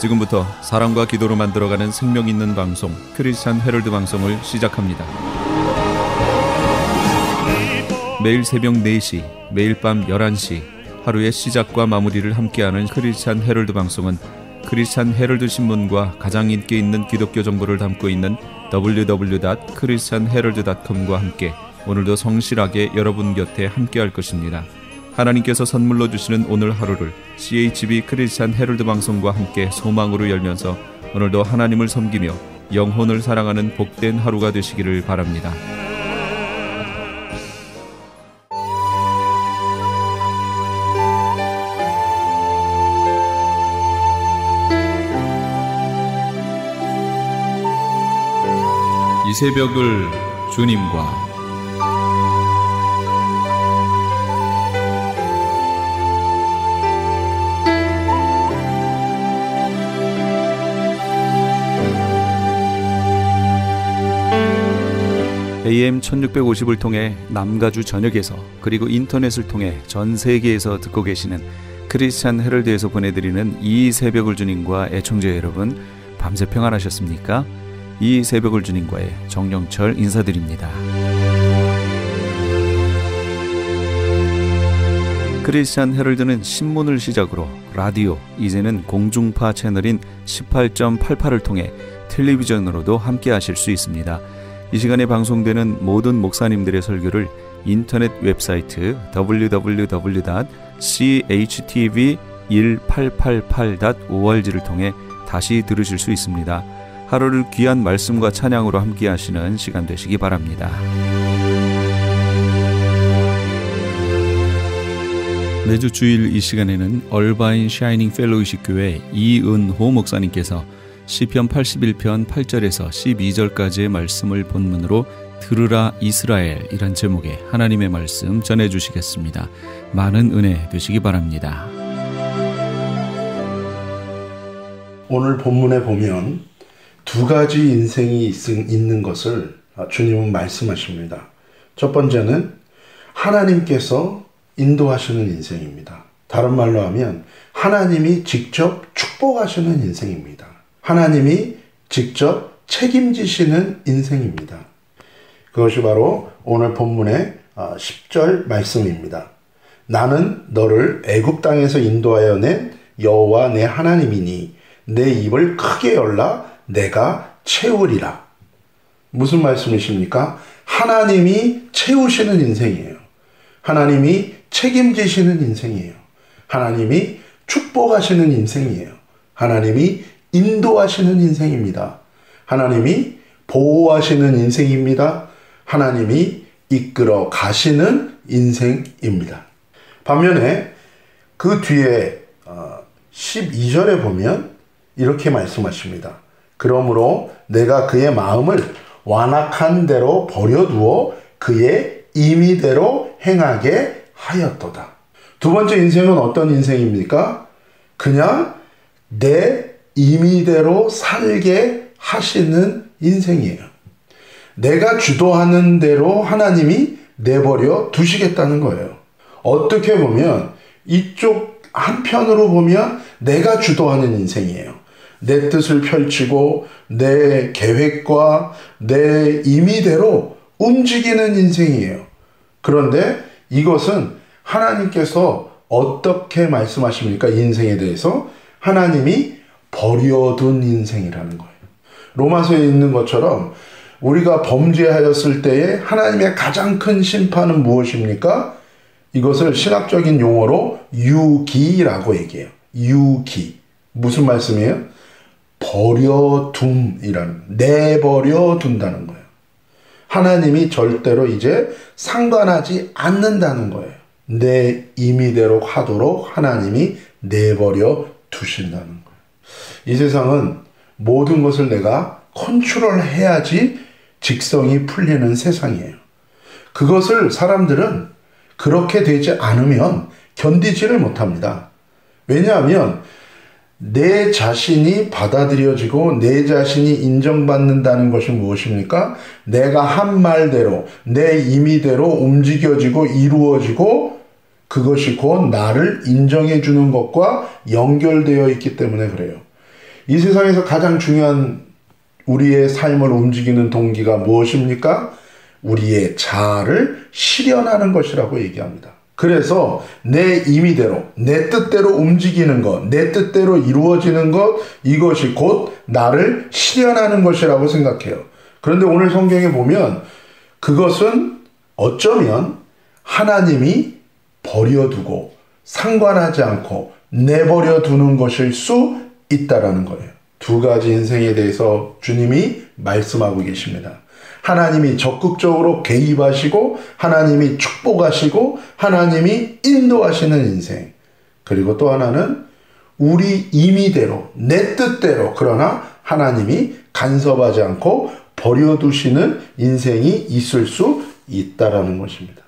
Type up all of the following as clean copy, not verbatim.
지금부터 사랑과 기도로 만들어가는 생명 있는 방송 크리스찬 헤럴드 방송을 시작합니다. 매일 새벽 4시, 매일 밤 11시 하루의 시작과 마무리를 함께하는 크리스찬 헤럴드 방송은 크리스찬 헤럴드 신문과 가장 인기 있는 기독교 정보를 담고 있는 www.christianherald.com과 함께 오늘도 성실하게 여러분 곁에 함께할 것입니다. 하나님께서 선물로 주시는 오늘 하루를 CHB 크리스찬 헤럴드 방송과 함께 소망으로 열면서 오늘도 하나님을 섬기며 영혼을 사랑하는 복된 하루가 되시기를 바랍니다. 이 새벽을 주님과 AM 1650을 통해 남가주 전역에서 그리고 인터넷을 통해 전 세계에서 듣고 계시는 크리스찬 헤럴드에서 보내드리는 이 새벽을 주님과 애청자 여러분, 밤새 평안하셨습니까? 이 새벽을 주님과의 정영철 인사드립니다. 크리스찬 헤럴드는 신문을 시작으로 라디오, 이제는 공중파 채널인 18.88을 통해 텔레비전으로도 함께 하실 수 있습니다. 이 시간에 방송되는 모든 목사님들의 설교를 인터넷 웹사이트 www.chtv1888.org를 통해 다시 들으실 수 있습니다. 하루를 귀한 말씀과 찬양으로 함께 하시는 시간 되시기 바랍니다. 매주 주일 이 시간에는 얼바인 샤이닝 펠로우십 교회 이은호 목사님께서 시편 81편 8절에서 12절까지의 말씀을 본문으로 들으라 이스라엘이란 제목의 하나님의 말씀 전해주시겠습니다. 많은 은혜 되시기 바랍니다. 오늘 본문에 보면 두 가지 인생이 있는 것을 주님은 말씀하십니다. 첫 번째는 하나님께서 인도하시는 인생입니다. 다른 말로 하면 하나님이 직접 축복하시는 인생입니다. 하나님이 직접 책임지시는 인생입니다. 그것이 바로 오늘 본문의 10절 말씀입니다. 나는 너를 애굽 땅에서 인도하여 낸 여호와 내 하나님이니 내 입을 크게 열라 내가 채우리라. 무슨 말씀이십니까? 하나님이 채우시는 인생이에요. 하나님이 책임지시는 인생이에요. 하나님이 축복하시는 인생이에요. 하나님이 인도하시는 인생입니다. 하나님이 보호하시는 인생입니다. 하나님이 이끌어 가시는 인생입니다. 반면에 그 뒤에 12절에 보면 이렇게 말씀하십니다. 그러므로 내가 그의 마음을 완악한 대로 버려두어 그의 임의대로 행하게 하였도다. 두 번째 인생은 어떤 인생입니까? 그냥 내 임의대로 살게 하시는 인생이에요. 내가 주도하는 대로 하나님이 내버려 두시겠다는 거예요. 어떻게 보면 이쪽 한편으로 보면 내가 주도하는 인생이에요. 내 뜻을 펼치고 내 계획과 내 임의대로 움직이는 인생이에요. 그런데 이것은 하나님께서 어떻게 말씀하십니까? 인생에 대해서 하나님이 버려둔 인생이라는 거예요. 로마서에 있는 것처럼 우리가 범죄하였을 때에 하나님의 가장 큰 심판은 무엇입니까? 이것을 신학적인 용어로 유기라고 얘기해요. 유기. 무슨 말씀이에요? 버려둠이라는, 내버려 둔다는 거예요. 하나님이 절대로 이제 상관하지 않는다는 거예요. 내 임의대로 하도록 하나님이 내버려 두신다는 거예요. 이 세상은 모든 것을 내가 컨트롤해야지 직성이 풀리는 세상이에요. 그것을 사람들은 그렇게 되지 않으면 견디지를 못합니다. 왜냐하면 내 자신이 받아들여지고 내 자신이 인정받는다는 것이 무엇입니까? 내가 한 말대로 내 임의대로 움직여지고 이루어지고 그것이 곧 나를 인정해 주는 것과 연결되어 있기 때문에 그래요. 이 세상에서 가장 중요한 우리의 삶을 움직이는 동기가 무엇입니까? 우리의 자아를 실현하는 것이라고 얘기합니다. 그래서 내 임의대로, 내 뜻대로 움직이는 것, 내 뜻대로 이루어지는 것, 이것이 곧 나를 실현하는 것이라고 생각해요. 그런데 오늘 성경에 보면 그것은 어쩌면 하나님이 버려두고 상관하지 않고 내버려 두는 것일 수 있다라는 거예요. 두 가지 인생에 대해서 주님이 말씀하고 계십니다. 하나님이 적극적으로 개입하시고 하나님이 축복하시고 하나님이 인도하시는 인생. 그리고 또 하나는 우리 임의대로 내 뜻대로 그러나 하나님이 간섭하지 않고 버려두시는 인생이 있을 수 있다라는 것입니다.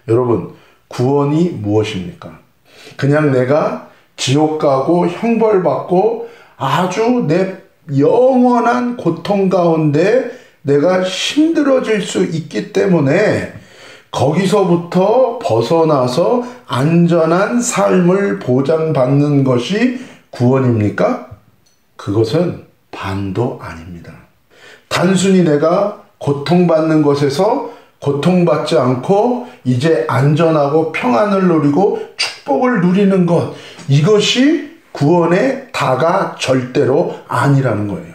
여러분, 구원이 무엇입니까? 그냥 내가 지옥 가고 형벌받고 아주 내 영원한 고통 가운데 내가 힘들어질 수 있기 때문에 거기서부터 벗어나서 안전한 삶을 보장받는 것이 구원입니까? 그것은 반도 아닙니다. 단순히 내가 고통받는 것에서 고통받지 않고 이제 안전하고 평안을 누리고 축복을 누리는 것, 이것이 구원의 다가 절대로 아니라는 거예요.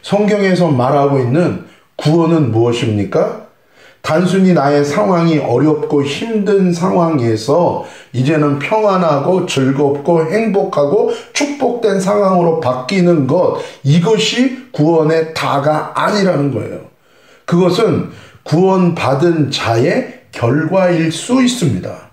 성경에서 말하고 있는 구원은 무엇입니까? 단순히 나의 상황이 어렵고 힘든 상황에서 이제는 평안하고 즐겁고 행복하고 축복된 상황으로 바뀌는 것, 이것이 구원의 다가 아니라는 거예요. 그것은 구원받은 자의 결과일 수 있습니다.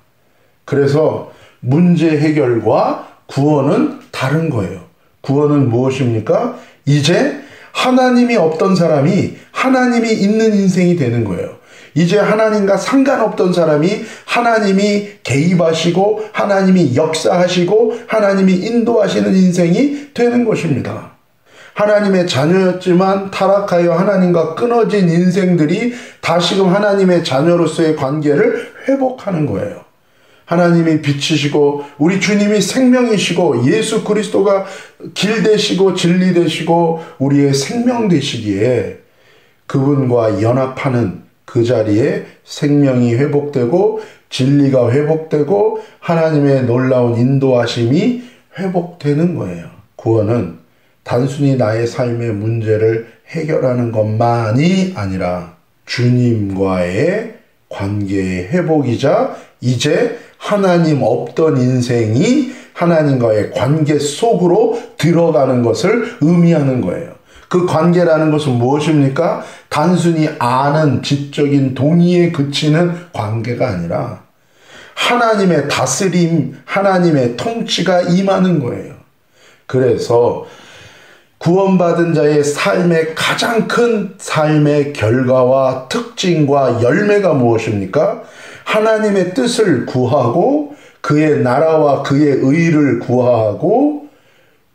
그래서 문제 해결과 구원은 다른 거예요. 구원은 무엇입니까? 이제 하나님이 없던 사람이 하나님이 있는 인생이 되는 거예요. 이제 하나님과 상관없던 사람이 하나님이 개입하시고 하나님이 역사하시고 하나님이 인도하시는 인생이 되는 것입니다. 하나님의 자녀였지만 타락하여 하나님과 끊어진 인생들이 다시금 하나님의 자녀로서의 관계를 회복하는 거예요. 하나님이 빛이시고 우리 주님이 생명이시고 예수 그리스도가 길 되시고 진리 되시고 우리의 생명 되시기에 그분과 연합하는 그 자리에 생명이 회복되고 진리가 회복되고 하나님의 놀라운 인도하심이 회복되는 거예요. 구원은 단순히 나의 삶의 문제를 해결하는 것만이 아니라 주님과의 관계의 회복이자 이제 하나님 없던 인생이 하나님과의 관계 속으로 들어가는 것을 의미하는 거예요. 그 관계라는 것은 무엇입니까? 단순히 아는 지적인 동의에 그치는 관계가 아니라 하나님의 다스림, 하나님의 통치가 임하는 거예요. 그래서 구원받은 자의 삶의 가장 큰 삶의 결과와 특징과 열매가 무엇입니까? 하나님의 뜻을 구하고 그의 나라와 그의 의를 구하고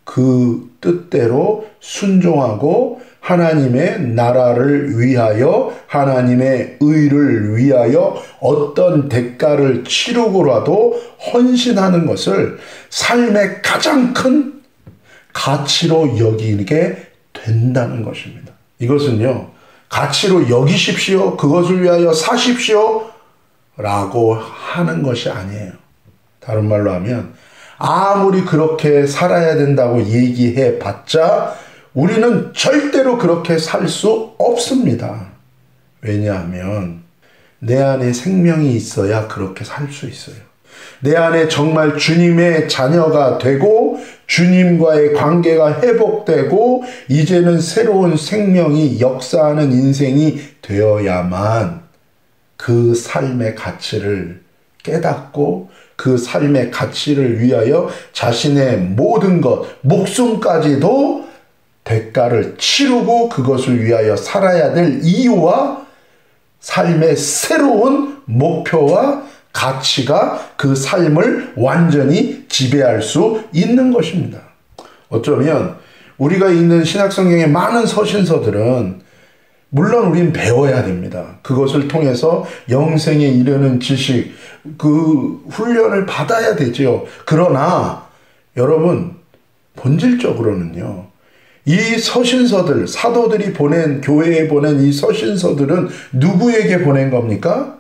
그 뜻대로 순종하고 하나님의 나라를 위하여 하나님의 의를 위하여 어떤 대가를 치르고라도 헌신하는 것을 삶의 가장 큰 가치로 여기게 된다는 것입니다. 이것은요, 가치로 여기십시오, 그것을 위하여 사십시오 라고 하는 것이 아니에요. 다른 말로 하면 아무리 그렇게 살아야 된다고 얘기해 봤자 우리는 절대로 그렇게 살 수 없습니다. 왜냐하면 내 안에 생명이 있어야 그렇게 살 수 있어요. 내 안에 정말 주님의 자녀가 되고 주님과의 관계가 회복되고 이제는 새로운 생명이 역사하는 인생이 되어야만 그 삶의 가치를 깨닫고 그 삶의 가치를 위하여 자신의 모든 것, 목숨까지도 대가를 치르고 그것을 위하여 살아야 될 이유와 삶의 새로운 목표와 가치가 그 삶을 완전히 지배할 수 있는 것입니다. 어쩌면 우리가 읽는 신약성경의 많은 서신서들은 물론 우린 배워야 됩니다. 그것을 통해서 영생에 이르는 지식, 그 훈련을 받아야 되죠. 그러나 여러분, 본질적으로는요, 이 서신서들, 사도들이 보낸, 교회에 보낸 이 서신서들은 누구에게 보낸 겁니까?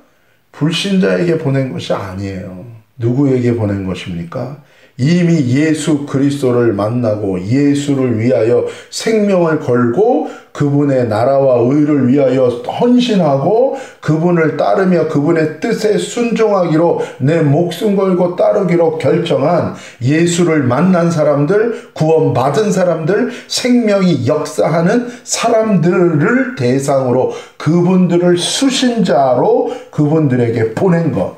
불신자에게 보낸 것이 아니에요. 누구에게 보낸 것입니까? 이미 예수 그리스도를 만나고 예수를 위하여 생명을 걸고 그분의 나라와 의를 위하여 헌신하고 그분을 따르며 그분의 뜻에 순종하기로 내 목숨 걸고 따르기로 결정한 예수를 만난 사람들, 구원받은 사람들, 생명이 역사하는 사람들을 대상으로 그분들을 수신자로 그분들에게 보낸 것,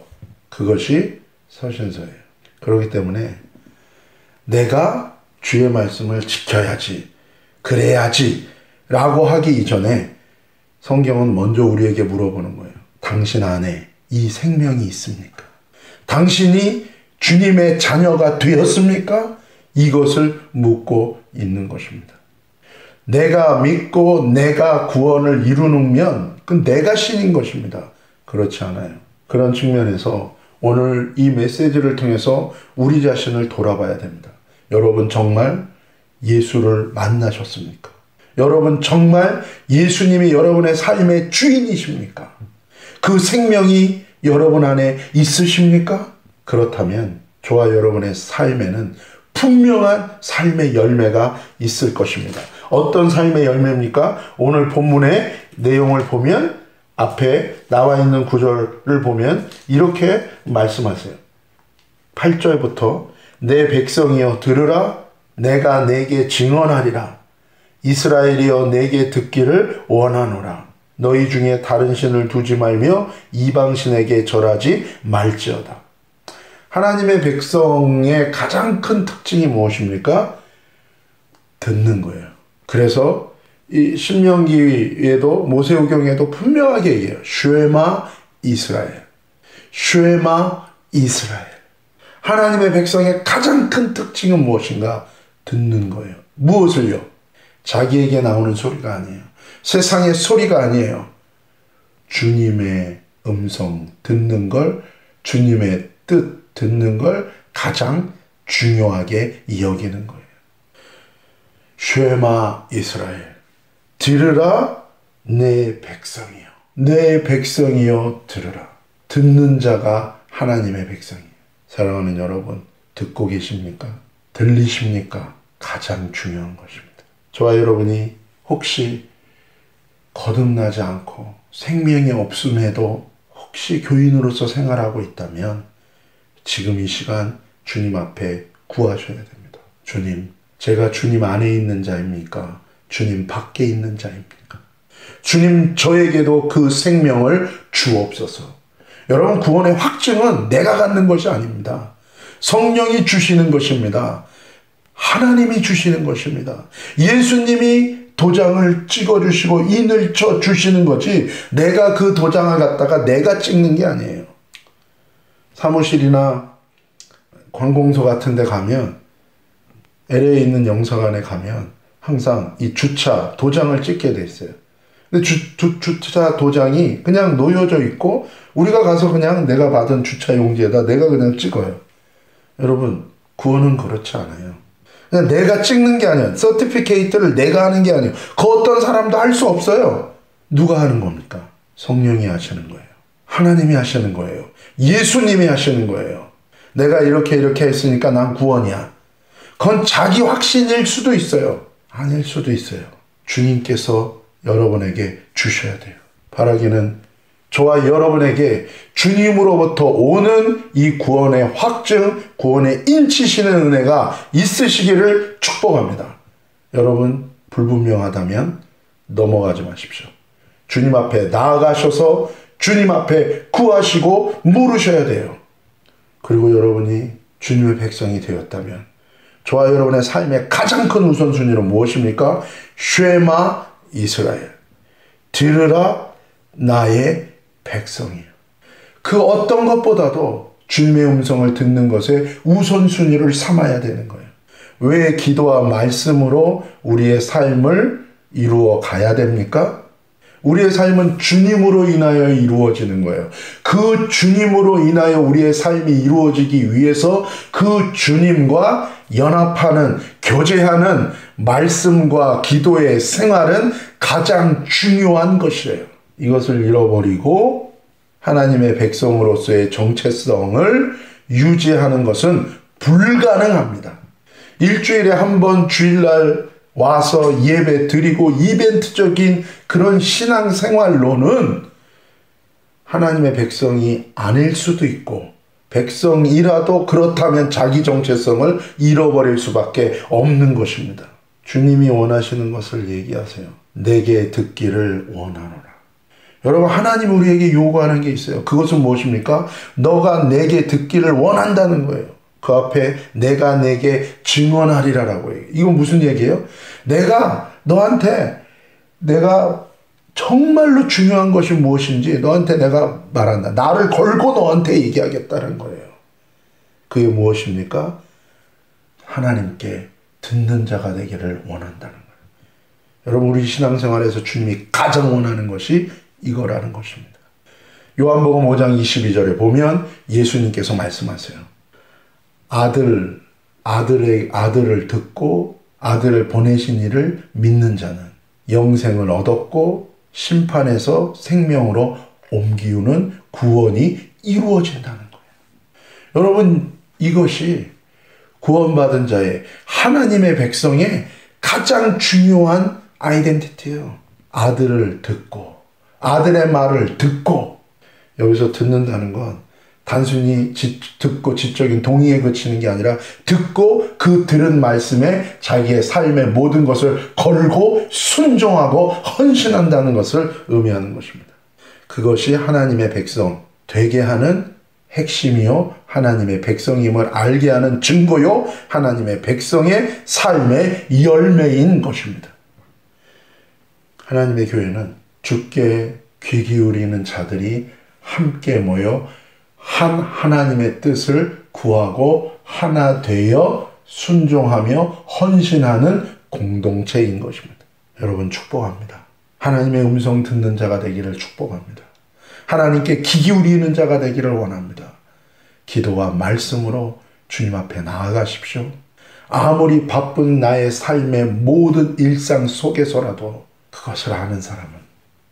그것이 서신서예요. 그렇기 때문에 내가 주의 말씀을 지켜야지, 그래야지 라고 하기 이전에 성경은 먼저 우리에게 물어보는 거예요. 당신 안에 이 생명이 있습니까? 당신이 주님의 자녀가 되었습니까? 이것을 묻고 있는 것입니다. 내가 믿고 내가 구원을 이루면 그건 내가 신인 것입니다. 그렇지 않아요. 그런 측면에서 오늘 이 메시지를 통해서 우리 자신을 돌아봐야 됩니다. 여러분 정말 예수를 만나셨습니까? 여러분 정말 예수님이 여러분의 삶의 주인이십니까? 그 생명이 여러분 안에 있으십니까? 그렇다면 저와 여러분의 삶에는 분명한 삶의 열매가 있을 것입니다. 어떤 삶의 열매입니까? 오늘 본문의 내용을 보면 앞에 나와 있는 구절을 보면 이렇게 말씀하세요. 8절부터 내 백성이여 들으라, 내가 내게 증언하리라. 이스라엘이여 내게 듣기를 원하노라. 너희 중에 다른 신을 두지 말며 이방신에게 절하지 말지어다. 하나님의 백성의 가장 큰 특징이 무엇입니까? 듣는 거예요. 그래서 이 신명기에도 모세오경에도 분명하게 얘기해요. 쉐마 이스라엘. 쉐마 이스라엘. 하나님의 백성의 가장 큰 특징은 무엇인가? 듣는 거예요. 무엇을요? 자기에게 나오는 소리가 아니에요. 세상의 소리가 아니에요. 주님의 음성 듣는 걸, 주님의 뜻 듣는 걸 가장 중요하게 여기는 거예요. 쉐마 이스라엘. 들으라 내 백성이여. 내 백성이여 들으라. 듣는 자가 하나님의 백성이에요. 사랑하는 여러분, 듣고 계십니까? 들리십니까? 가장 중요한 것입니다. 저와 여러분이 혹시 거듭나지 않고 생명이 없음에도 혹시 교인으로서 생활하고 있다면 지금 이 시간 주님 앞에 구하셔야 됩니다. 주님, 제가 주님 안에 있는 자입니까? 주님 밖에 있는 자입니까? 주님, 저에게도 그 생명을 주옵소서. 여러분, 구원의 확증은 내가 갖는 것이 아닙니다. 성령이 주시는 것입니다. 하나님이 주시는 것입니다. 예수님이 도장을 찍어주시고 인을 쳐주시는 거지 내가 그 도장을 갖다가 내가 찍는 게 아니에요. 사무실이나 관공서 같은 데 가면, LA에 있는 영사관에 가면 항상 이 주차 도장을 찍게 돼 있어요. 근데 주차 도장이 그냥 놓여져 있고 우리가 가서 그냥 내가 받은 주차 용지에다 내가 그냥 찍어요. 여러분, 구원은 그렇지 않아요. 그냥 내가 찍는 게 아니에요. 서티피케이트를 내가 하는 게 아니에요. 그 어떤 사람도 할 수 없어요. 누가 하는 겁니까? 성령이 하시는 거예요. 하나님이 하시는 거예요. 예수님이 하시는 거예요. 내가 이렇게 했으니까 난 구원이야. 그건 자기 확신일 수도 있어요. 아닐 수도 있어요. 주님께서 여러분에게 주셔야 돼요. 바라기는 저와 여러분에게 주님으로부터 오는 이 구원의 확증, 구원의 인치시는 은혜가 있으시기를 축복합니다. 여러분, 불분명하다면 넘어가지 마십시오. 주님 앞에 나아가셔서 주님 앞에 구하시고 물으셔야 돼요. 그리고 여러분이 주님의 백성이 되었다면 저와 여러분의 삶의 가장 큰 우선순위는 무엇입니까? 쉐마 이스라엘. 들으라 나의 백성이요. 그 어떤 것보다도 주님의 음성을 듣는 것에 우선순위를 삼아야 되는 거예요. 왜 기도와 말씀으로 우리의 삶을 이루어 가야 됩니까? 우리의 삶은 주님으로 인하여 이루어지는 거예요. 그 주님으로 인하여 우리의 삶이 이루어지기 위해서 그 주님과 연합하는, 교제하는 말씀과 기도의 생활은 가장 중요한 것이에요. 이것을 잃어버리고 하나님의 백성으로서의 정체성을 유지하는 것은 불가능합니다. 일주일에 한 번 주일날 와서 예배 드리고 이벤트적인 그런 신앙생활로는 하나님의 백성이 아닐 수도 있고, 백성이라도 그렇다면 자기 정체성을 잃어버릴 수밖에 없는 것입니다. 주님이 원하시는 것을 얘기하세요. 내게 듣기를 원하노라. 여러분, 하나님 우리에게 요구하는 게 있어요. 그것은 무엇입니까? 너가 내게 듣기를 원한다는 거예요. 그 앞에 내가 내게 증언하리라라고 해요. 이건 무슨 얘기예요? 내가 너한테 내가 정말로 중요한 것이 무엇인지 너한테 내가 말한다. 나를 걸고 너한테 얘기하겠다는 거예요. 그게 무엇입니까? 하나님께 듣는 자가 되기를 원한다는 거예요. 여러분, 우리 신앙생활에서 주님이 가장 원하는 것이 이거라는 것입니다. 요한복음 5장 22절에 보면 예수님께서 말씀하세요. 아들을 듣고 아들을 보내신 이를 믿는 자는 영생을 얻었고 심판에서 생명으로 옮기우는 구원이 이루어진다는 거예요. 여러분, 이것이 구원받은 자의, 하나님의 백성의 가장 중요한 아이덴티티예요. 아들을 듣고, 아들의 말을 듣고. 여기서 듣는다는 건 단순히 듣고 지적인 동의에 그치는 게 아니라 듣고 그 들은 말씀에 자기의 삶의 모든 것을 걸고 순종하고 헌신한다는 것을 의미하는 것입니다. 그것이 하나님의 백성 되게 하는 핵심이요, 하나님의 백성임을 알게 하는 증거요, 하나님의 백성의 삶의 열매인 것입니다. 하나님의 교회는 주께 귀 기울이는 자들이 함께 모여 한 하나님의 뜻을 구하고 하나 되어 순종하며 헌신하는 공동체인 것입니다. 여러분, 축복합니다. 하나님의 음성 듣는 자가 되기를 축복합니다. 하나님께 귀 기울이는 자가 되기를 원합니다. 기도와 말씀으로 주님 앞에 나아가십시오. 아무리 바쁜 나의 삶의 모든 일상 속에서라도 그것을 아는 사람은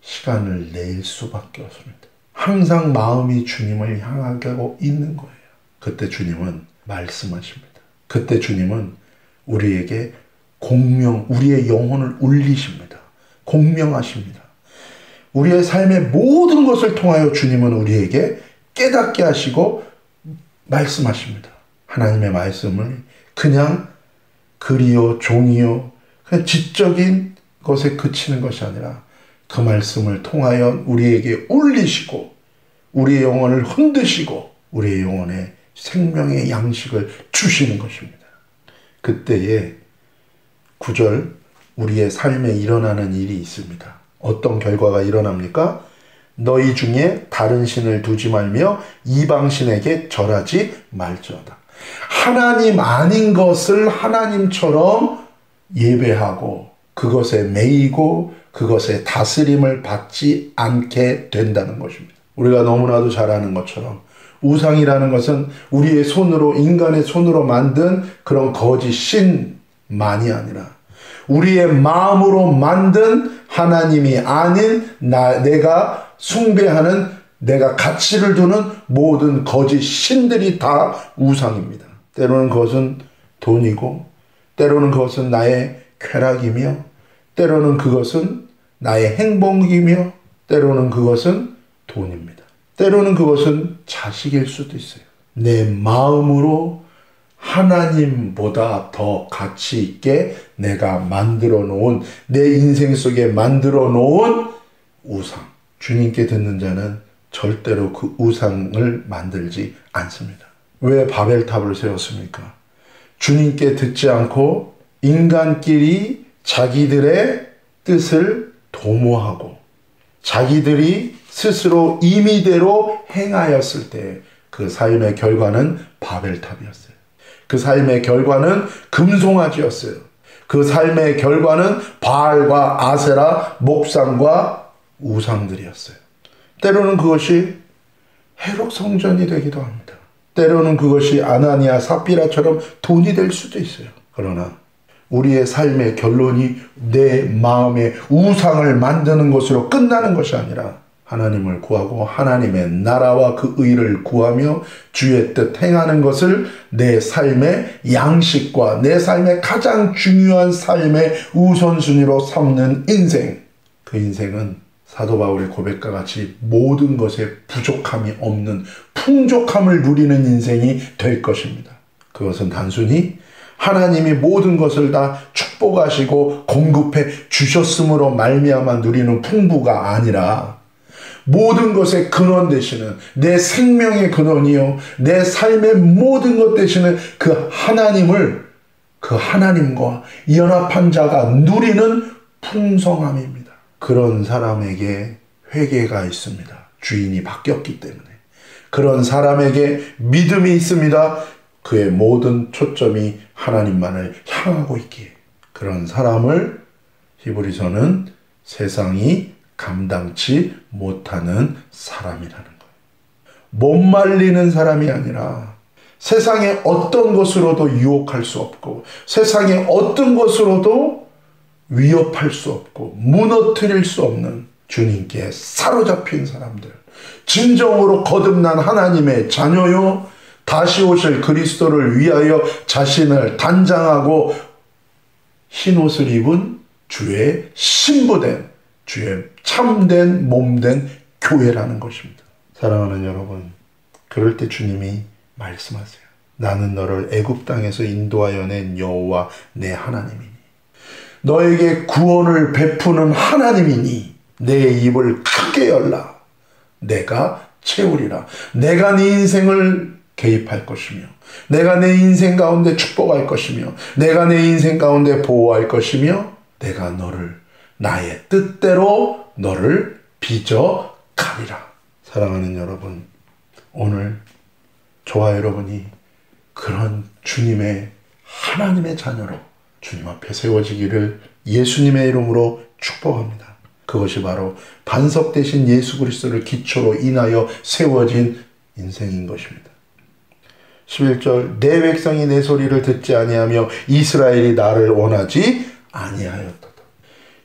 시간을 낼 수밖에 없습니다. 항상 마음이 주님을 향하고 있는 거예요. 그때 주님은 말씀하십니다. 그때 주님은 우리에게 우리의 영혼을 울리십니다. 공명하십니다. 우리의 삶의 모든 것을 통하여 주님은 우리에게 깨닫게 하시고 말씀하십니다. 하나님의 말씀을 그냥 글이요, 종이요, 그냥 지적인 것에 그치는 것이 아니라 그 말씀을 통하여 우리에게 울리시고 우리의 영혼을 흔드시고 우리의 영혼에 생명의 양식을 주시는 것입니다. 그때에 9절, 우리의 삶에 일어나는 일이 있습니다. 어떤 결과가 일어납니까? 너희 중에 다른 신을 두지 말며 이방신에게 절하지 말지어다. 하나님 아닌 것을 하나님처럼 예배하고 그것에 매이고 그것의 다스림을 받지 않게 된다는 것입니다. 우리가 너무나도 잘 아는 것처럼 우상이라는 것은 우리의 손으로, 인간의 손으로 만든 그런 거짓 신만이 아니라 우리의 마음으로 만든 하나님이 아닌 내가 숭배하는, 내가 가치를 두는 모든 거짓 신들이 다 우상입니다. 때로는 그것은 돈이고, 때로는 그것은 나의 쾌락이며, 때로는 그것은 나의 행복이며, 때로는 그것은 돈입니다. 때로는 그것은 자식일 수도 있어요. 내 마음으로 하나님보다 더 가치 있게 내가 만들어 놓은, 내 인생 속에 만들어 놓은 우상. 주님께 듣는 자는 절대로 그 우상을 만들지 않습니다. 왜 바벨탑을 세웠습니까? 주님께 듣지 않고 인간끼리 자기들의 뜻을 도모하고 자기들이 스스로 임의대로 행하였을 때 그 삶의 결과는 바벨탑이었어요. 그 삶의 결과는 금송아지였어요. 그 삶의 결과는 바알과 아세라, 목상과 우상들이었어요. 때로는 그것이 해록 성전이 되기도 합니다. 때로는 그것이 아나니아 삽비라처럼 돈이 될 수도 있어요. 그러나 우리의 삶의 결론이 내 마음의 우상을 만드는 것으로 끝나는 것이 아니라 하나님을 구하고 하나님의 나라와 그 의를 구하며 주의 뜻 행하는 것을 내 삶의 양식과 내 삶의 가장 중요한 삶의 우선순위로 삼는 인생. 그 인생은 사도 바울의 고백과 같이 모든 것에 부족함이 없는 풍족함을 누리는 인생이 될 것입니다. 그것은 단순히 하나님이 모든 것을 다 축복하시고 공급해 주셨음으로 말미암아 누리는 풍부가 아니라 모든 것의 근원 되시는 내 생명의 근원이요 내 삶의 모든 것 되시는 그 하나님을 그 하나님과 연합한 자가 누리는 풍성함입니다. 그런 사람에게 회개가 있습니다. 주인이 바뀌었기 때문에. 그런 사람에게 믿음이 있습니다. 그의 모든 초점이 하나님만을 향하고 있기에. 그런 사람을 히브리서는 세상이 감당치 못하는 사람이라는 거예요. 못 말리는 사람이 아니라 세상의 어떤 것으로도 유혹할 수 없고 세상의 어떤 것으로도 위협할 수 없고 무너뜨릴 수 없는 주님께 사로잡힌 사람들, 진정으로 거듭난 하나님의 자녀요 다시 오실 그리스도를 위하여 자신을 단장하고 흰옷을 입은 주의 신부된 주의 참된 몸된 교회라는 것입니다. 사랑하는 여러분, 그럴 때 주님이 말씀하세요. 나는 너를 애굽 땅에서 인도하여 낸 여호와 내 하나님이니 너에게 구원을 베푸는 하나님이니 내 입을 크게 열라 내가 채우리라. 내가 네 인생을 개입할 것이며 내가 내 인생 가운데 축복할 것이며 내가 내 인생 가운데 보호할 것이며 내가 너를 나의 뜻대로 너를 빚어가리라. 사랑하는 여러분, 오늘 저와 여러분이 그런 주님의 하나님의 자녀로 주님 앞에 세워지기를 예수님의 이름으로 축복합니다. 그것이 바로 반석 대신 예수 그리스도를 기초로 인하여 세워진 인생인 것입니다. 11절 내 백성이 내 소리를 듣지 아니하며 이스라엘이 나를 원하지 아니하였도다.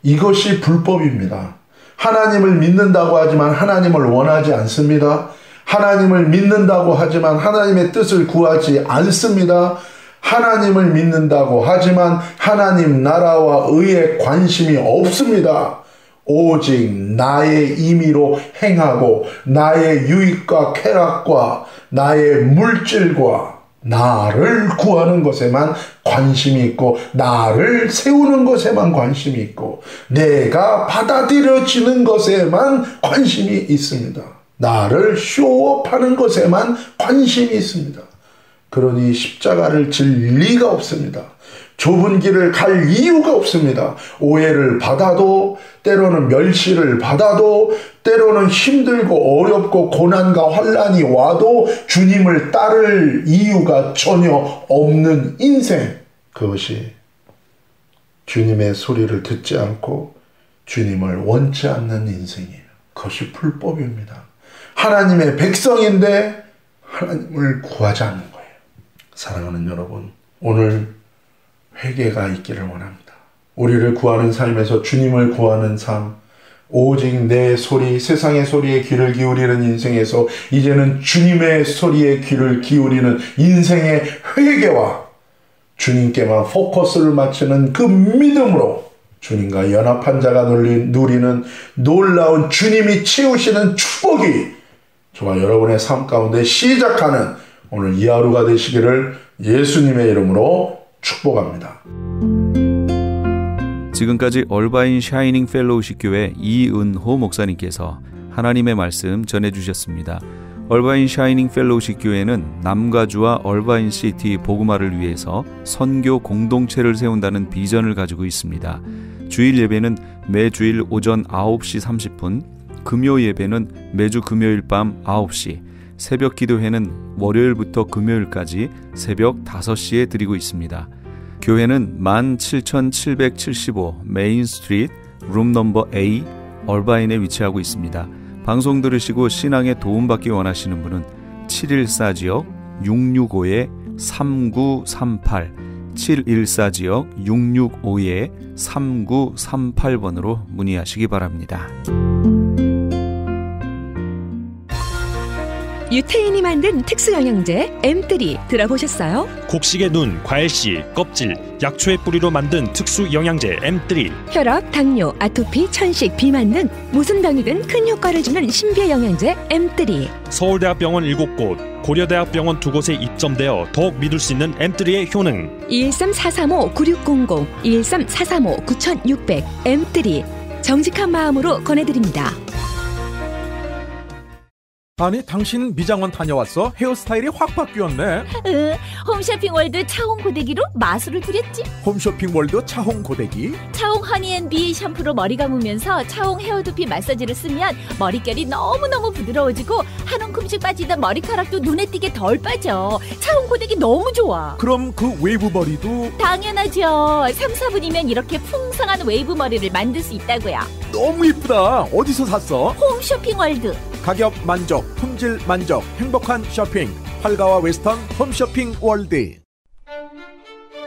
이것이 불법입니다. 하나님을 믿는다고 하지만 하나님을 원하지 않습니다. 하나님을 믿는다고 하지만 하나님의 뜻을 구하지 않습니다. 하나님을 믿는다고 하지만 하나님 나라와 의에 관심이 없습니다. 오직 나의 임의로 행하고 나의 유익과 쾌락과 나의 물질과 나를 구하는 것에만 관심이 있고 나를 세우는 것에만 관심이 있고 내가 받아들여지는 것에만 관심이 있습니다. 나를 쇼업하는 것에만 관심이 있습니다. 그러니 십자가를 질 리가 없습니다. 좁은 길을 갈 이유가 없습니다. 오해를 받아도 때로는 멸시를 받아도 때로는 힘들고 어렵고 고난과 환난이 와도 주님을 따를 이유가 전혀 없는 인생. 그것이 주님의 소리를 듣지 않고 주님을 원치 않는 인생이에요. 그것이 불법입니다. 하나님의 백성인데 하나님을 구하지 않는 거예요. 사랑하는 여러분, 오늘 회개가 있기를 원합니다. 우리를 구하는 삶에서 주님을 구하는 삶, 오직 내 소리, 세상의 소리에 귀를 기울이는 인생에서 이제는 주님의 소리에 귀를 기울이는 인생의 회개와 주님께만 포커스를 맞추는 그 믿음으로 주님과 연합한 자가 누리는 놀라운 주님이 채우시는 축복이 저와 여러분의 삶 가운데 시작하는 오늘 이 하루가 되시기를 예수님의 이름으로 축복합니다. 지금까지 얼바인 샤이닝 펠로우십 교회 이은호 목사님께서 하나님의 말씀 전해주셨습니다. 얼바인 샤이닝 펠로우십 교회는 남가주와 얼바인 시티 복음화를 위해서 선교 공동체를 세운다는 비전을 가지고 있습니다. 주일 예배는 매주일 오전 9시 30분, 금요 예배는 매주 금요일 밤 9시, 새벽 기도회는 월요일부터 금요일까지 새벽 5시에 드리고 있습니다. 교회는 17775 메인 스트리트 룸 넘버 A 얼바인에 위치하고 있습니다. 방송 들으시고 신앙에 도움받기 원하시는 분은 714지역 665-3938 714지역 665-3938번으로 문의하시기 바랍니다. 유태인이 만든 특수영양제 M3 들어보셨어요? 곡식의 눈, 과일씨, 껍질, 약초의 뿌리로 만든 특수영양제 M3. 혈압, 당뇨, 아토피, 천식, 비만 등 무슨 병이든 큰 효과를 주는 신비의 영양제 M3. 서울대학병원 7곳, 고려대학병원 2곳에 입점되어 더욱 믿을 수 있는 M3의 효능. 213-435-9600, 213-435-9600 M3. 정직한 마음으로 권해드립니다. 아니 당신 미장원 다녀왔어? 헤어스타일이 확 바뀌었네. 홈쇼핑월드 차홍 고데기로 마술을 부렸지. 홈쇼핑월드 차홍 고데기? 차홍 허니앤비 샴푸로 머리 감으면서 차홍 헤어두피 마사지를 쓰면 머릿결이 너무너무 부드러워지고 한 움큼씩 빠지던 머리카락도 눈에 띄게 덜 빠져. 차홍 고데기 너무 좋아. 그럼 그 웨이브 머리도? 당연하죠. 3, 4분이면 이렇게 풍성한 웨이브 머리를 만들 수 있다고요. 너무 이쁘다. 어디서 샀어? 홈쇼핑월드. 가격 만족, 품질 만족, 행복한 쇼핑. 활가와 웨스턴 홈쇼핑 월드.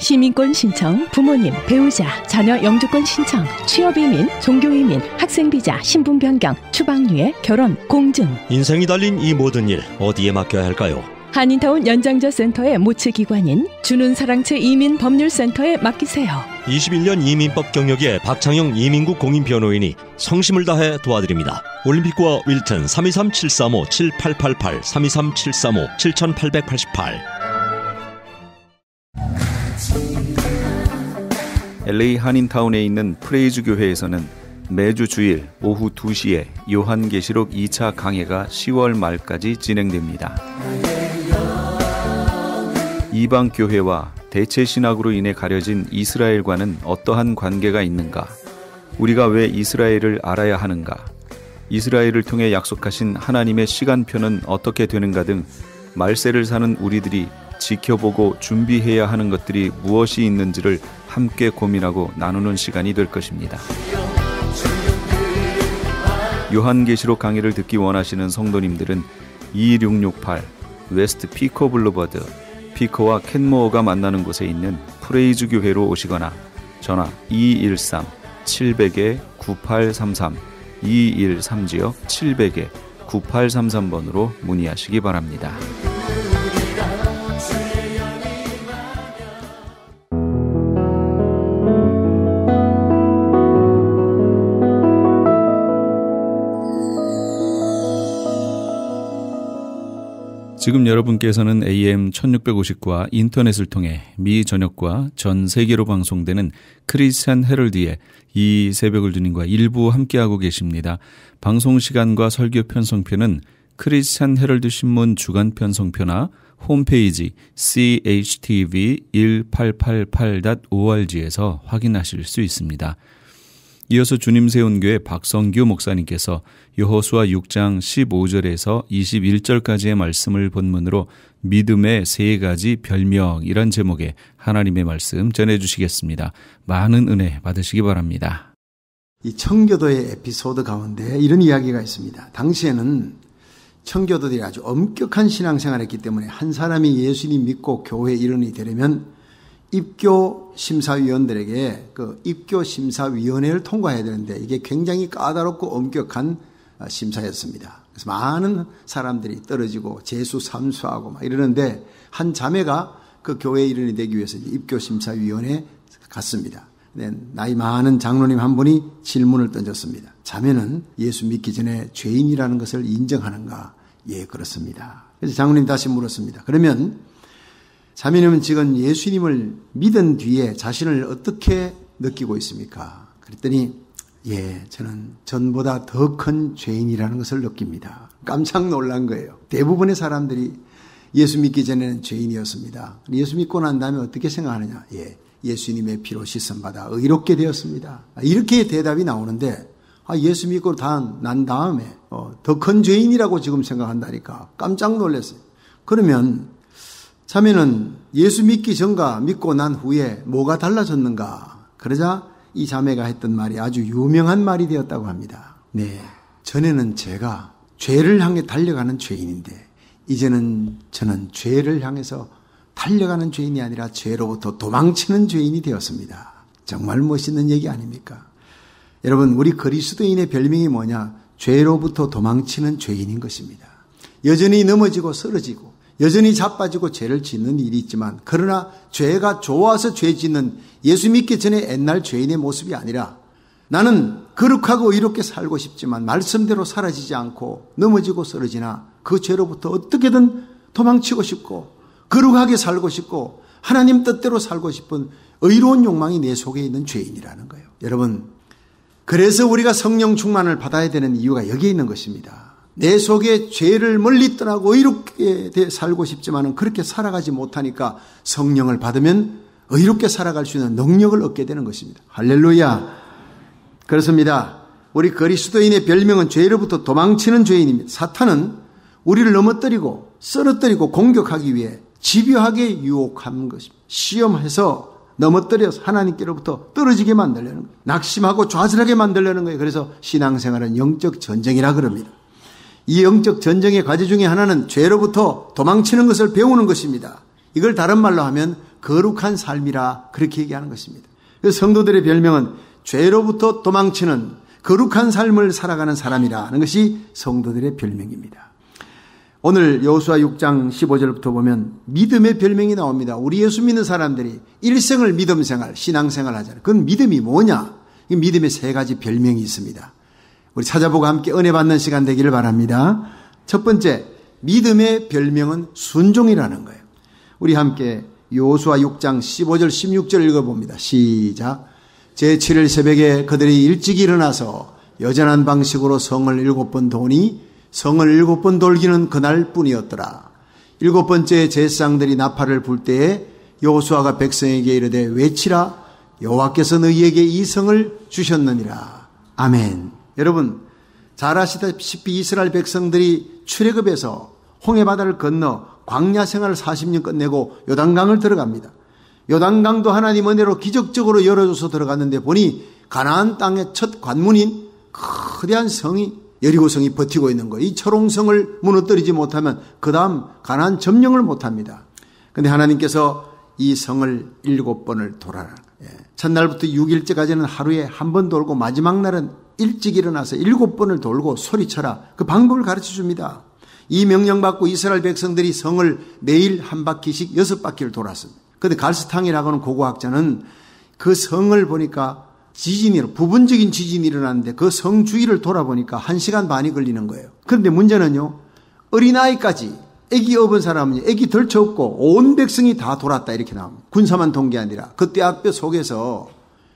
시민권 신청, 부모님, 배우자, 자녀 영주권 신청, 취업이민, 종교이민, 학생비자, 신분 변경, 추방유예, 결혼, 공증. 인생이 달린 이 모든 일 어디에 맡겨야 할까요? 한인타운 연장자 센터의 모치기관인 주는사랑채 이민법률센터에 맡기세요. 21년 이민법 경력의 박창영 이민국 공인변호인이 성심을 다해 도와드립니다. 올림픽과 윌튼 323-735-7888 323-735-7888. LA 한인타운에 있는 프레이즈 교회에서는 매주 주일 오후 2시에 요한계시록 2차 강해가 10월 말까지 진행됩니다. 이방 교회와 대체 신학으로 인해 가려진 이스라엘과는 어떠한 관계가 있는가? 우리가 왜 이스라엘을 알아야 하는가? 이스라엘을 통해 약속하신 하나님의 시간표는 어떻게 되는가 등 말세를 사는 우리들이 지켜보고 준비해야 하는 것들이 무엇이 있는지를 함께 고민하고 나누는 시간이 될 것입니다. 요한계시록 강의를 듣기 원하시는 성도님들은 2668 웨스트 피코 블루버드 피커와 켄모어가 만나는 곳에 있는 프레이즈 교회로 오시거나 전화 213-700-9833 213-700-9833번으로 문의하시기 바랍니다. 지금 여러분께서는 AM 1650과 인터넷을 통해 미 전역과 전 세계로 방송되는 크리스찬 헤럴드의 이 새벽을 주님과 일부 함께하고 계십니다. 방송 시간과 설교 편성표는 크리스찬 헤럴드 신문 주간 편성표나 홈페이지 chtv1888.org에서 확인하실 수 있습니다. 이어서 주님 세운 교회 박성규 목사님께서 여호수아 6장 15절에서 21절까지의 말씀을 본문으로 믿음의 세 가지 별명이란 제목의 하나님의 말씀 전해주시겠습니다. 많은 은혜 받으시기 바랍니다. 이 청교도의 에피소드 가운데 이런 이야기가 있습니다. 당시에는 청교도들이 아주 엄격한 신앙생활을 했기 때문에 한 사람이 예수님 믿고 교회 일원이 되려면 입교 심사위원들에게 그 입교 심사위원회를 통과해야 되는데 이게 굉장히 까다롭고 엄격한 심사였습니다. 그래서 많은 사람들이 떨어지고 재수 삼수하고 막 이러는데 한 자매가 그 교회 일원이 되기 위해서 입교 심사위원회에 갔습니다. 나이 많은 장로님 한 분이 질문을 던졌습니다. 자매는 예수 믿기 전에 죄인이라는 것을 인정하는가? 예, 그렇습니다. 그래서 장로님 다시 물었습니다. 그러면 자매님은 지금 예수님을 믿은 뒤에 자신을 어떻게 느끼고 있습니까? 그랬더니 예, 저는 전보다 더 큰 죄인이라는 것을 느낍니다. 깜짝 놀란 거예요. 대부분의 사람들이 예수 믿기 전에는 죄인이었습니다. 예수 믿고 난 다음에 어떻게 생각하느냐? 예, 예수님의 피로 씻음받아 의롭게 되었습니다. 이렇게 대답이 나오는데 예수 믿고 난 다음에 더 큰 죄인이라고 지금 생각한다니까 깜짝 놀랐어요. 그러면 자매는 예수 믿기 전과 믿고 난 후에 뭐가 달라졌는가? 그러자 이 자매가 했던 말이 아주 유명한 말이 되었다고 합니다. 네, 전에는 제가 죄를 향해 달려가는 죄인인데 이제는 저는 죄를 향해서 달려가는 죄인이 아니라 죄로부터 도망치는 죄인이 되었습니다. 정말 멋있는 얘기 아닙니까? 여러분, 우리 그리스도인의 별명이 뭐냐? 죄로부터 도망치는 죄인인 것입니다. 여전히 넘어지고 쓰러지고 여전히 자빠지고 죄를 짓는 일이 있지만, 그러나 죄가 좋아서 죄 짓는 예수 믿기 전에 옛날 죄인의 모습이 아니라, 나는 거룩하고 의롭게 살고 싶지만 말씀대로 사라지지 않고 넘어지고 쓰러지나 그 죄로부터 어떻게든 도망치고 싶고 거룩하게 살고 싶고 하나님 뜻대로 살고 싶은 의로운 욕망이 내 속에 있는 죄인이라는 거예요. 여러분, 그래서 우리가 성령 충만을 받아야 되는 이유가 여기에 있는 것입니다. 내 속에 죄를 멀리 떠나고 의롭게 살고 싶지만 그렇게 살아가지 못하니까 성령을 받으면 의롭게 살아갈 수 있는 능력을 얻게 되는 것입니다. 할렐루야. 그렇습니다. 우리 그리스도인의 별명은 죄로부터 도망치는 죄인입니다. 사탄은 우리를 넘어뜨리고 쓰러뜨리고 공격하기 위해 집요하게 유혹하는 것입니다. 시험해서 넘어뜨려서 하나님께로부터 떨어지게 만들려는 거예요. 낙심하고 좌절하게 만들려는 거예요. 그래서 신앙생활은 영적 전쟁이라 그럽니다. 이 영적 전쟁의 과제 중에 하나는 죄로부터 도망치는 것을 배우는 것입니다. 이걸 다른 말로 하면 거룩한 삶이라 그렇게 얘기하는 것입니다. 그래서 성도들의 별명은 죄로부터 도망치는 거룩한 삶을 살아가는 사람이라는 것이 성도들의 별명입니다. 오늘 여호수아 6장 15절부터 보면 믿음의 별명이 나옵니다. 우리 예수 믿는 사람들이 일생을 믿음 생활, 신앙생활 하잖아요. 그건 믿음이 뭐냐? 믿음의 세 가지 별명이 있습니다. 우리 찾아보고 함께 은혜 받는 시간 되기를 바랍니다. 첫 번째, 믿음의 별명은 순종이라는 거예요. 우리 함께 여호수아 6장 15절 16절 읽어봅니다. 시작. 제7일 새벽에 그들이 일찍 일어나서 여전한 방식으로 성을 7번 도니 성을 7번 돌기는 그날 뿐이었더라. 7번째 제사장들이 나팔을 불 때에 여호수아가 백성에게 이르되 외치라, 여호와께서 너희에게 이 성을 주셨느니라. 아멘. 여러분, 잘 아시다시피 이스라엘 백성들이 출애굽에서 홍해바다를 건너 광야 생활을 40년 끝내고 요단강을 들어갑니다. 요단강도 하나님 은혜로 기적적으로 열어줘서 들어갔는데 보니 가나안 땅의 첫 관문인 거대한 성이, 여리고성이 버티고 있는 거예요. 이 초롱성을 무너뜨리지 못하면 그 다음 가나안 점령을 못합니다. 그런데 하나님께서 이 성을 7번을 돌아라. 첫날부터 6일째까지는 하루에 한 번 돌고 마지막 날은 일찍 일어나서 7번을 돌고 소리쳐라. 그 방법을 가르쳐 줍니다. 이 명령받고 이스라엘 백성들이 성을 매일 한 바퀴씩 6바퀴를 돌았습니다. 그런데 갈스탕이라고 하는 고고학자는 그 성을 보니까 부분적인 지진이 일어났는데 그 성 주위를 돌아보니까 1시간 반이 걸리는 거예요. 그런데 문제는요, 어린아이까지, 애기 업은 사람은 애기 덜쳐 없고 온 백성이 다 돌았다 이렇게 나옵니다. 군사만 돈 게 아니라 그 떼약볕 속에서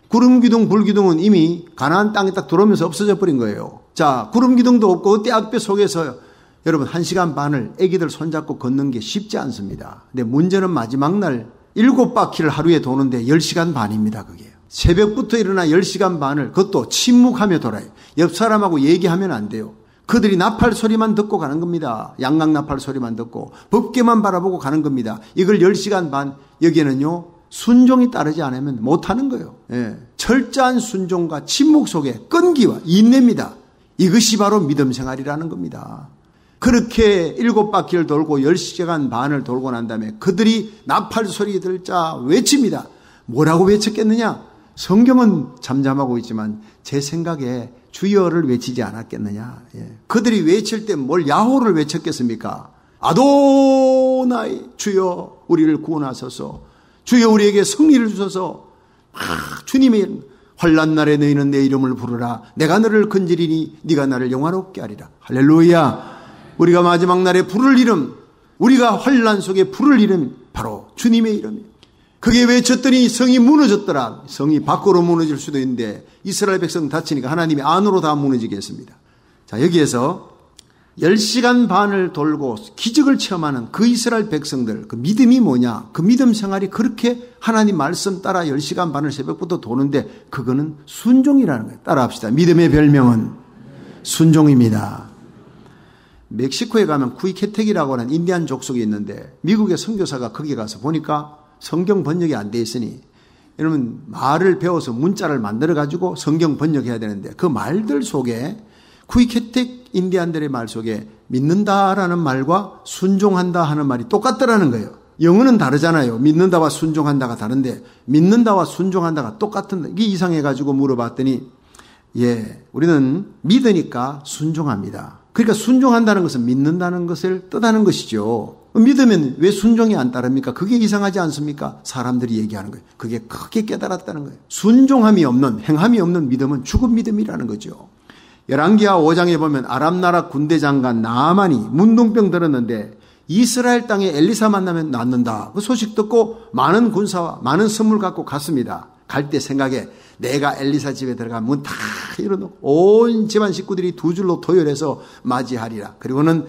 구름기둥, 불기둥은 이미 가나안 땅에 딱 들어오면서 없어져 버린 거예요. 자, 구름기둥도 없고 떼약볕 속에서 여러분 1시간 반을 애기들 손잡고 걷는 게 쉽지 않습니다. 근데 문제는 마지막 날 7바퀴를 하루에 도는데 10시간 반입니다. 그게. 새벽부터 일어나 10시간 반을, 그것도 침묵하며 돌아요. 옆 사람하고 얘기하면 안 돼요. 그들이 나팔 소리만 듣고 가는 겁니다. 양강 나팔 소리만 듣고 법궤만 바라보고 가는 겁니다. 이걸 10시간 반, 여기에는요 순종이 따르지 않으면 못하는 거예요. 철저한 순종과 침묵 속에 끈기와 인내입니다. 이것이 바로 믿음 생활이라는 겁니다. 그렇게 7바퀴를 돌고 10시간 반을 돌고 난 다음에 그들이 나팔 소리 들자 외칩니다. 뭐라고 외쳤겠느냐? 성경은 잠잠하고 있지만 제 생각에 주여를 외치지 않았겠느냐. 그들이 외칠 때 뭘 야호를 외쳤겠습니까? 아도나이, 주여 우리를 구원하소서, 주여 우리에게 승리를 주소서, 주님의 환난 날에 너희는 내 이름을 부르라, 내가 너를 건지리니 네가 나를 영화롭게 하리라. 할렐루야. 우리가 마지막 날에 부를 이름, 우리가 환난 속에 부를 이름 바로 주님의 이름이에요. 그게 외쳤더니 성이 무너졌더라. 성이 밖으로 무너질 수도 있는데 이스라엘 백성 다치니까 하나님이 안으로 다 무너지겠습니다. 자, 여기에서 10시간 반을 돌고 기적을 체험하는 그 이스라엘 백성들, 그 믿음이 뭐냐? 그 믿음 생활이 그렇게 하나님 말씀 따라 10시간 반을 새벽부터 도는데 그거는 순종이라는 거예요. 따라합시다. 믿음의 별명은 순종입니다. 멕시코에 가면 쿠이케텍이라고 하는 인디안 족속이 있는데 미국의 선교사가 거기 가서 보니까 성경 번역이 안 돼 있으니, 여러분 말을 배워서 문자를 만들어 가지고 성경 번역해야 되는데 그 말들 속에 쿠이케텍 인디안들의 말 속에 믿는다라는 말과 순종한다 하는 말이 똑같더라는 거예요. 영어는 다르잖아요. 믿는다와 순종한다가 다른데 믿는다와 순종한다가 똑같은데 이게 이상해가지고 물어봤더니 우리는 믿으니까 순종합니다. 그러니까 순종한다는 것은 믿는다는 것을 뜻하는 것이죠. 믿으면 왜 순종이 안 따릅니까? 그게 이상하지 않습니까? 사람들이 얘기하는 거예요. 그게 크게 깨달았다는 거예요. 순종함이 없는, 행함이 없는 믿음은 죽은 믿음이라는 거죠. 열왕기하 5장에 보면 아람 나라 군대 장관 나아만이 문둥병 들었는데 이스라엘 땅에 엘리사 만나면 낫는다. 그 소식 듣고 많은 군사와 많은 선물 갖고 갔습니다. 갈 때 생각에 내가 엘리사 집에 들어가면 문 다 열어놓고 온 집안 식구들이 두 줄로 도열해서 맞이하리라. 그리고는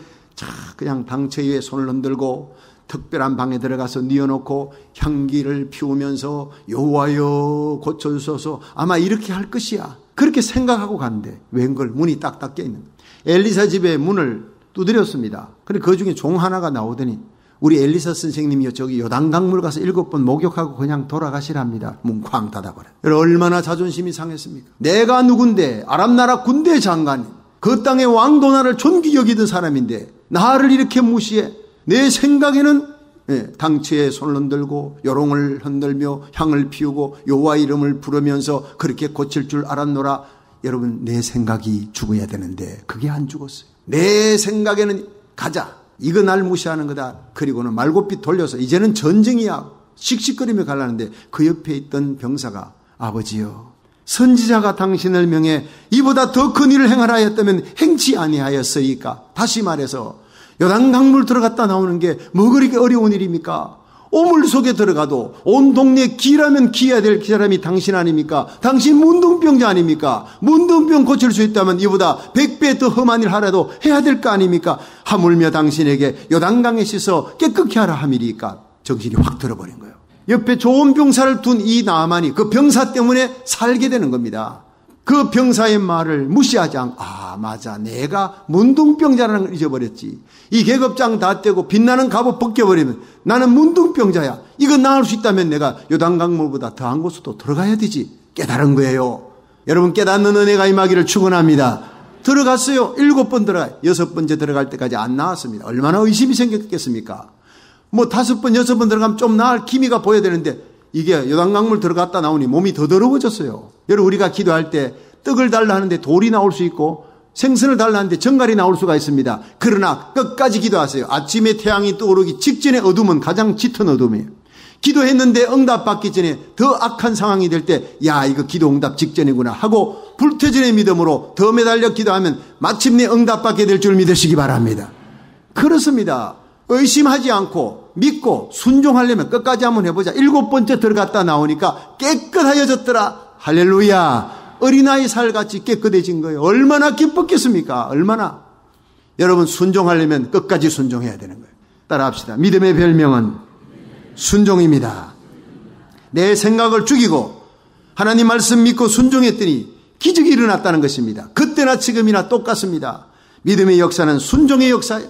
그냥 당처에 손을 흔들고 특별한 방에 들어가서 뉘어놓고 향기를 피우면서 여호와여 고쳐주소서 아마 이렇게 할 것이야. 그렇게 생각하고 갔는데 웬걸 문이 딱 닫혀 있는 거예요. 엘리사 집에 문을 두드렸습니다. 그런데 그 중에 종 하나가 나오더니 우리 엘리사 선생님이요 저기 요단강물 가서 7번 목욕하고 그냥 돌아가시랍니다. 문 쾅 닫아버려요. 얼마나 자존심이 상했습니까? 내가 누군데 아람나라 군대 장관이 그 땅의 왕도 나를 존귀 여기던 사람인데 나를 이렇게 무시해. 내 생각에는 당치에 손을 흔들고 요롱을 흔들며 향을 피우고 여호와 이름을 부르면서 그렇게 고칠 줄 알았노라. 여러분 내 생각이 죽어야 되는데 그게 안 죽었어요. 내 생각에는 가자. 이거 날 무시하는 거다. 그리고는 말고삐 돌려서 이제는 전쟁이야. 씩씩거리며 가려는데 그 옆에 있던 병사가 아버지여 선지자가 당신을 명해 이보다 더 큰 일을 행하라 했다면 행치 아니하였으이까. 다시 말해서 요단강물 들어갔다 나오는 게 뭐 그렇게 어려운 일입니까? 오물 속에 들어가도 온 동네에 기라면 기해야 될 사람이 당신 아닙니까? 당신 문둥병자 아닙니까? 문둥병 고칠 수 있다면 이보다 100배 더 험한 일 하라도 해야 될 거 아닙니까? 하물며 당신에게 요단강에 씻어 깨끗게 하라 함이리까. 정신이 확 들어버린 거예요. 옆에 좋은 병사를 둔 이 나아만이 그 병사 때문에 살게 되는 겁니다. 그 병사의 말을 무시하지 않고 맞아 내가 문둥병자라는 걸 잊어버렸지. 이 계급장 다 떼고 빛나는 갑옷 벗겨버리면 나는 문둥병자야. 이거 나을 수 있다면 내가 요단강물보다 더한 곳으로 들어가야 되지. 깨달은 거예요. 여러분 깨닫는 은혜가 임하기를 축원합니다. 들어갔어요. 7번 들어가요. 6번째 들어갈 때까지 안 나왔습니다. 얼마나 의심이 생겼겠습니까? 5번, 6번 들어가면 좀 나을 기미가 보여야 되는데 이게 요단강물 들어갔다 나오니 몸이 더 더러워졌어요. 여러분 우리가 기도할 때 떡을 달라 하는데 돌이 나올 수 있고 생선을 달라 하는데 정갈이 나올 수가 있습니다. 그러나 끝까지 기도하세요. 아침에 태양이 떠오르기 직전의 어둠은 가장 짙은 어둠이에요. 기도했는데 응답받기 전에 더 악한 상황이 될 때 이거 기도 응답 직전이구나 하고 불태전의 믿음으로 더 매달려 기도하면 마침내 응답받게 될 줄 믿으시기 바랍니다. 그렇습니다. 의심하지 않고 믿고 순종하려면 끝까지 한번 해보자. 7번째 들어갔다 나오니까 깨끗하여졌더라. 할렐루야. 어린아이 살같이 깨끗해진 거예요. 얼마나 기뻤겠습니까? 얼마나. 여러분 순종하려면 끝까지 순종해야 되는 거예요. 따라합시다. 믿음의 별명은 순종입니다. 내 생각을 죽이고 하나님 말씀 믿고 순종했더니 기적이 일어났다는 것입니다. 그때나 지금이나 똑같습니다. 믿음의 역사는 순종의 역사예요.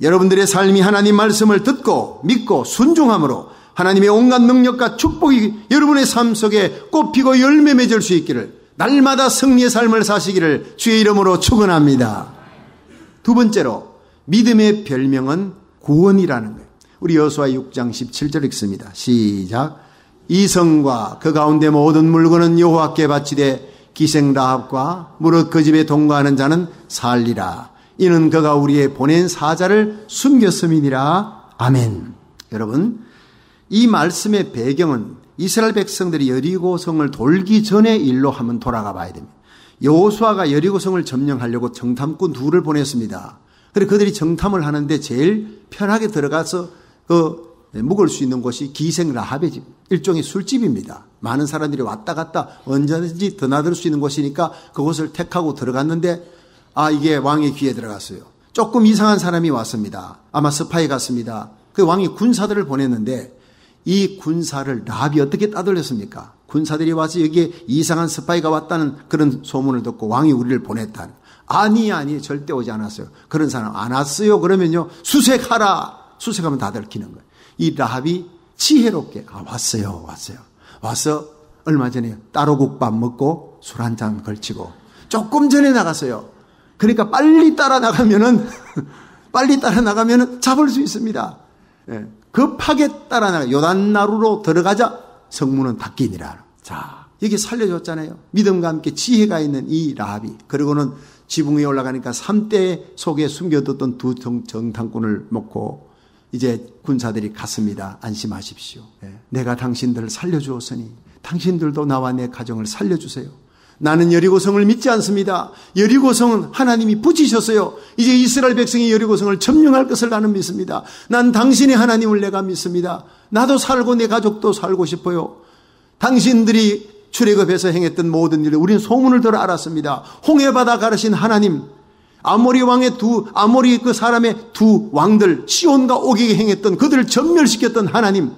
여러분들의 삶이 하나님 말씀을 듣고 믿고 순종함으로 하나님의 온갖 능력과 축복이 여러분의 삶 속에 꽃피고 열매 맺을 수 있기를 날마다 승리의 삶을 사시기를 주의 이름으로 축원합니다. 두 번째로 믿음의 별명은 구원이라는 거예요. 우리 여호수아 6장 17절 읽습니다. 시작. 이 성과 그 가운데 모든 물건은 여호와께 바치되 기생 라합과 무릇 그 집에 동거하는 자는 살리라. 이는 그가 우리의 보낸 사자를 숨겼음이니라. 아멘. 여러분 이 말씀의 배경은 이스라엘 백성들이 여리고성을 돌기 전의 일로 한번 돌아가 봐야 됩니다. 여호수아가 여리고성을 점령하려고 정탐꾼 둘을 보냈습니다. 그래서 그들이 정탐을 하는데 제일 편하게 들어가서 묵을 수 있는 곳이 기생 라합의 집, 일종의 술집입니다. 많은 사람들이 왔다 갔다 언제든지 드나들 수 있는 곳이니까 그곳을 택하고 들어갔는데 이게 왕의 귀에 들어갔어요. 조금 이상한 사람이 왔습니다. 아마 스파이 같습니다. 그 왕이 군사들을 보냈는데 이 군사를 라합이 어떻게 따돌렸습니까? 군사들이 와서 여기에 이상한 스파이가 왔다는 그런 소문을 듣고 왕이 우리를 보냈다는. 아니 절대 오지 않았어요. 그런 사람 안 왔어요. 그러면요 수색하라. 수색하면 다 들키는 거예요. 이 라합이 지혜롭게 왔어요. 와서 얼마 전에 따로국밥 먹고 술 한잔 걸치고 조금 전에 나갔어요. 그러니까 빨리 따라 나가면은 잡을 수 있습니다. 급하게 따라 나가 요단나루로 들어가자 성문은 닫히니라. 자, 여기 살려줬잖아요. 믿음과 함께 지혜가 있는 이 라합이. 그리고는 지붕 위에 올라가니까 3대 속에 숨겨뒀던 두 정탐꾼을 먹고 이제 군사들이 갔습니다. 안심하십시오. 내가 당신들을 살려주었으니 당신들도 나와 내 가정을 살려주세요. 나는 여리고성을 믿지 않습니다. 여리고성은 하나님이 붙이셨어요. 이제 이스라엘 백성이 여리고성을 점령할 것을 나는 믿습니다. 난 당신의 하나님을 내가 믿습니다. 나도 살고 내 가족도 살고 싶어요. 당신들이 출애굽해서 행했던 모든 일을 우리는 소문을 들어 알았습니다. 홍해바다 가르신 하나님, 아모리 그 사람의 두 왕들 시온과 오기게 행했던 그들을 전멸시켰던 하나님,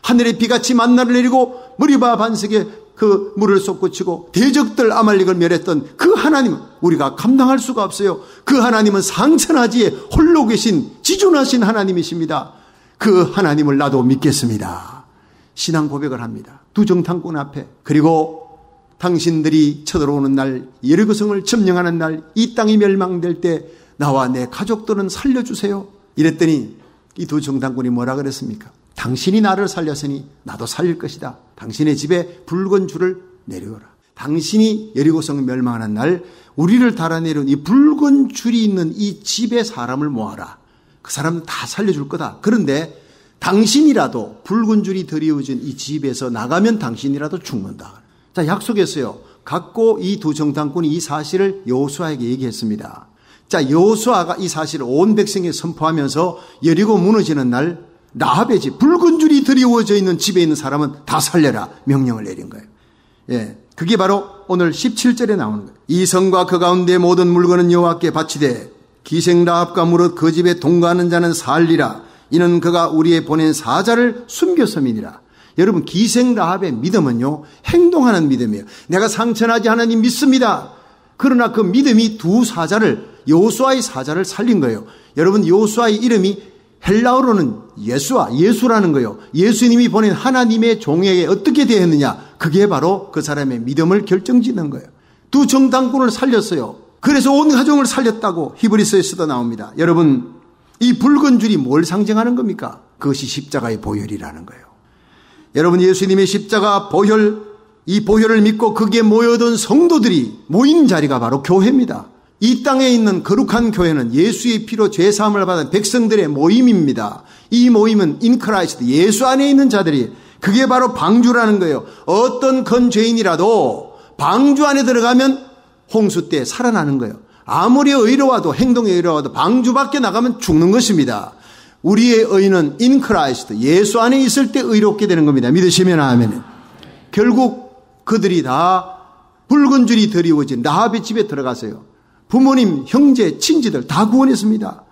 하늘에 비같이 만나를 내리고 머리바 반석에 그 물을 솟구치고 대적들 아말렉을 멸했던 그 하나님, 우리가 감당할 수가 없어요. 그 하나님은 상천하지에 홀로 계신 지존하신 하나님이십니다. 그 하나님을 나도 믿겠습니다. 신앙 고백을 합니다. 두 정탐꾼 앞에. 그리고 당신들이 쳐들어오는 날, 여리고성을 점령하는 날, 이 땅이 멸망될 때 나와 내 가족들은 살려주세요. 이랬더니 이 두 정탐꾼이 뭐라 그랬습니까? 당신이 나를 살렸으니 나도 살릴 것이다. 당신의 집에 붉은 줄을 내려오라. 당신이 여리고성 멸망하는 날 우리를 달아내려온 이 붉은 줄이 있는 이 집에 사람을 모아라. 그 사람은 다 살려줄 거다. 그런데 당신이라도 붉은 줄이 드리워진 이 집에서 나가면 당신이라도 죽는다. 자, 약속했어요. 갖고 이 두 정탐꾼이 이 사실을 여호수아에게 얘기했습니다. 자, 여호수아가 이 사실을 온 백성에 선포하면서 여리고 무너지는 날 라합의 집, 붉은 줄이 드리워져 있는 집에 있는 사람은 다 살려라 명령을 내린 거예요. 그게 바로 오늘 17절에 나오는 거예요. 이 성과 그 가운데 모든 물건은 여호와께 바치되 기생 라합과 무릇 그 집에 동거하는 자는 살리라. 이는 그가 우리의 보낸 사자를 숨겼음이니라. 여러분, 기생 라합의 믿음은요, 행동하는 믿음이에요. 내가 상천하지 하나님 믿습니다. 그러나 그 믿음이 두 사자를, 여호수아의 사자를 살린 거예요. 여러분, 여호수아의 이름이 헬라어로는 예수라는 거예요. 예수님이 보낸 하나님의 종에게 어떻게 대했느냐, 그게 바로 그 사람의 믿음을 결정짓는 거예요. 두 정탐꾼을 살렸어요. 그래서 온 가정을 살렸다고 히브리서에서도 나옵니다. 여러분, 이 붉은 줄이 뭘 상징하는 겁니까? 그것이 십자가의 보혈이라는 거예요. 여러분, 예수님의 십자가 보혈, 이 보혈을 믿고 거기에 모여든 성도들이 모인 자리가 바로 교회입니다. 이 땅에 있는 거룩한 교회는 예수의 피로 죄사함을 받은 백성들의 모임입니다. 이 모임은 인 크라이스트, 예수 안에 있는 자들이, 그게 바로 방주라는 거예요. 어떤 건 죄인이라도 방주 안에 들어가면 홍수 때 살아나는 거예요. 아무리 의로와도, 행동에 의로와도 방주 밖에 나가면 죽는 것입니다. 우리의 의는 인 크라이스트, 예수 안에 있을 때 의롭게 되는 겁니다. 믿으시면 아멘. 결국 그들이 다 붉은 줄이 드리워진 라합의 집에 들어가서요, 부모님, 형제, 친지들 다 구원했습니다.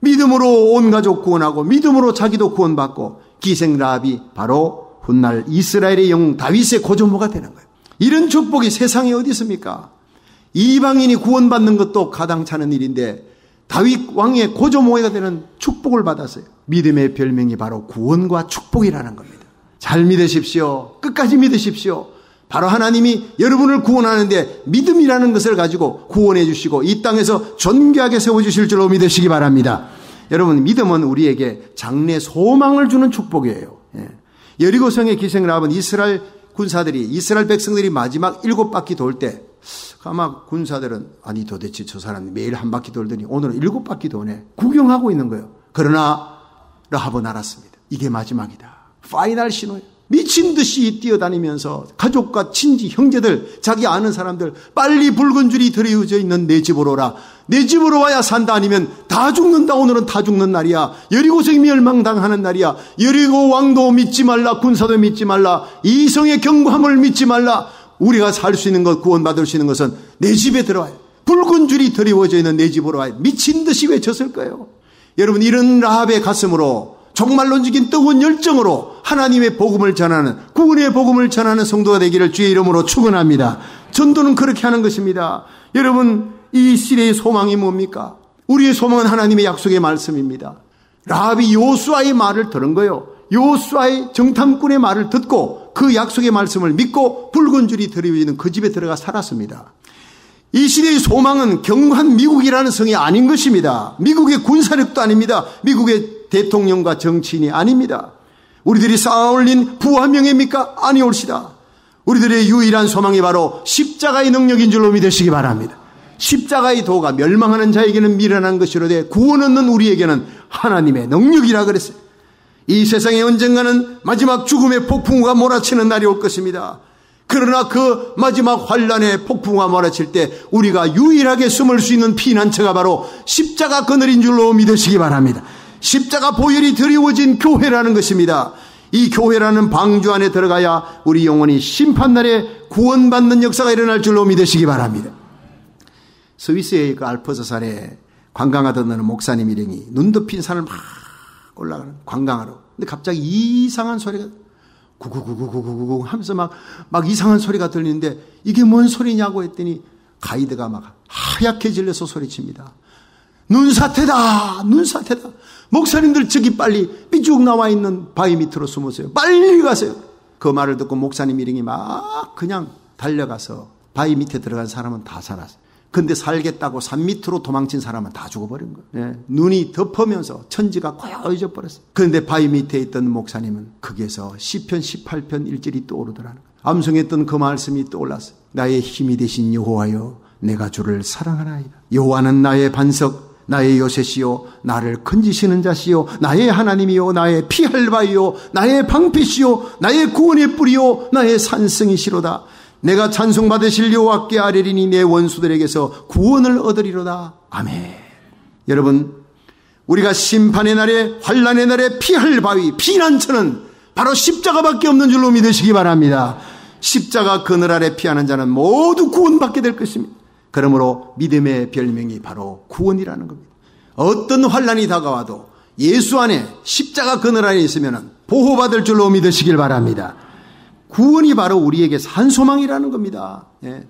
믿음으로 온 가족 구원하고 믿음으로 자기도 구원받고, 기생 라합이 바로 훗날 이스라엘의 영웅 다윗의 고조모가 되는 거예요. 이런 축복이 세상에 어디 있습니까? 이방인이 구원받는 것도 가당찮은 일인데 다윗 왕의 고조모가 되는 축복을 받았어요. 믿음의 별명이 바로 구원과 축복이라는 겁니다. 잘 믿으십시오. 끝까지 믿으십시오. 바로 하나님이 여러분을 구원하는데 믿음이라는 것을 가지고 구원해 주시고 이 땅에서 존귀하게 세워주실 줄로 믿으시기 바랍니다. 여러분, 믿음은 우리에게 장래 소망을 주는 축복이에요. 여리고성의 기생 라합은 이스라엘 군사들이, 이스라엘 백성들이 마지막 7바퀴 돌 때 아마 군사들은, 아니 도대체 저 사람이 매일 한 바퀴 돌더니 오늘은 7바퀴 도네, 구경하고 있는 거예요. 그러나 라합은 알았습니다. 이게 마지막이다. 파이널 신호예요. 미친 듯이 뛰어다니면서 가족과 친지, 형제들, 자기 아는 사람들, 빨리 붉은 줄이 드리워져 있는 내 집으로 오라. 내 집으로 와야 산다. 아니면 다 죽는다. 오늘은 다 죽는 날이야. 여리고성이 멸망당하는 날이야. 여리고 왕도 믿지 말라. 군사도 믿지 말라. 이 성의 견고함을 믿지 말라. 우리가 살 수 있는 것, 구원받을 수 있는 것은 내 집에 들어와요. 붉은 줄이 드리워져 있는 내 집으로 와요. 미친 듯이 외쳤을 거예요. 여러분, 이런 라합의 가슴으로, 정말로 지긴 뜨거운 열정으로 하나님의 복음을 전하는, 구원의 복음을 전하는 성도가 되기를 주의 이름으로 축원합니다. 전도는 그렇게 하는 것입니다. 여러분, 이 시대의 소망이 뭡니까? 우리의 소망은 하나님의 약속의 말씀입니다. 라합이 여호수아의 말을 들은 거예요. 여호수아의 정탐꾼의 말을 듣고 그 약속의 말씀을 믿고 붉은 줄이 드리워지는 그 집에 들어가 살았습니다. 이 시대의 소망은 경관 미국이라는 성이 아닌 것입니다. 미국의 군사력도 아닙니다. 미국의 대통령과 정치인이 아닙니다. 우리들이 쌓아올린 부와 명예입니까? 아니올시다. 우리들의 유일한 소망이 바로 십자가의 능력인 줄로 믿으시기 바랍니다. 십자가의 도가 멸망하는 자에게는 미련한 것이로되 구원 얻는 우리에게는 하나님의 능력이라 그랬어요. 이 세상에 언젠가는 마지막 죽음의 폭풍우가 몰아치는 날이 올 것입니다. 그러나 그 마지막 환란의 폭풍우가 몰아칠 때 우리가 유일하게 숨을 수 있는 피난처가 바로 십자가 그늘인 줄로 믿으시기 바랍니다. 십자가 보혈이 드리워진 교회라는 것입니다. 이 교회라는 방주 안에 들어가야 우리 영혼이 심판날에 구원받는 역사가 일어날 줄로 믿으시기 바랍니다. 스위스의 그 알프스 산에 관광하던 어느 목사님 일행이 눈 덮인 산을 막 올라가는 관광하러. 근데 갑자기 이상한 소리가 구구구구구구구 하면서 막 이상한 소리가 들리는데 이게 뭔 소리냐고 했더니 가이드가 막 하얗게 질려서 소리칩니다. 눈사태다! 눈사태다! 목사님들 저기 빨리 삐쭉 나와 있는 바위 밑으로 숨으세요. 빨리 가세요. 그 말을 듣고 목사님 일행이 막 그냥 달려가서 바위 밑에 들어간 사람은 다 살았어요. 근데 살겠다고 산 밑으로 도망친 사람은 다 죽어버린 거예요. 네. 눈이 덮으면서 천지가 고요해져 버렸어요. 그런데 바위 밑에 있던 목사님은 거기에서 시편 18편 1절이 떠오르더라는 거예요. 암송했던 그 말씀이 떠올랐어요. 나의 힘이 되신 여호와여 내가 주를 사랑하나이다. 여호와는 나의 반석 나의 요새시요 나를 건지시는 자시요 나의 하나님이요 나의 피할 바위요 나의 방패시요 나의 구원의 뿌리요 나의 산성이시로다. 내가 찬송받으실 여호와께 아뢰리니 내 원수들에게서 구원을 얻으리로다. 아멘. 여러분, 우리가 심판의 날에 환난의 날에 피할 바위 피난처는 바로 십자가밖에 없는 줄로 믿으시기 바랍니다. 십자가 그늘 아래 피하는 자는 모두 구원받게 될 것입니다. 그러므로 믿음의 별명이 바로 구원이라는 겁니다. 어떤 환난이 다가와도 예수 안에 십자가 그늘 안에 있으면 보호받을 줄로 믿으시길 바랍니다. 구원이 바로 우리에게 산 소망이라는 겁니다. 예.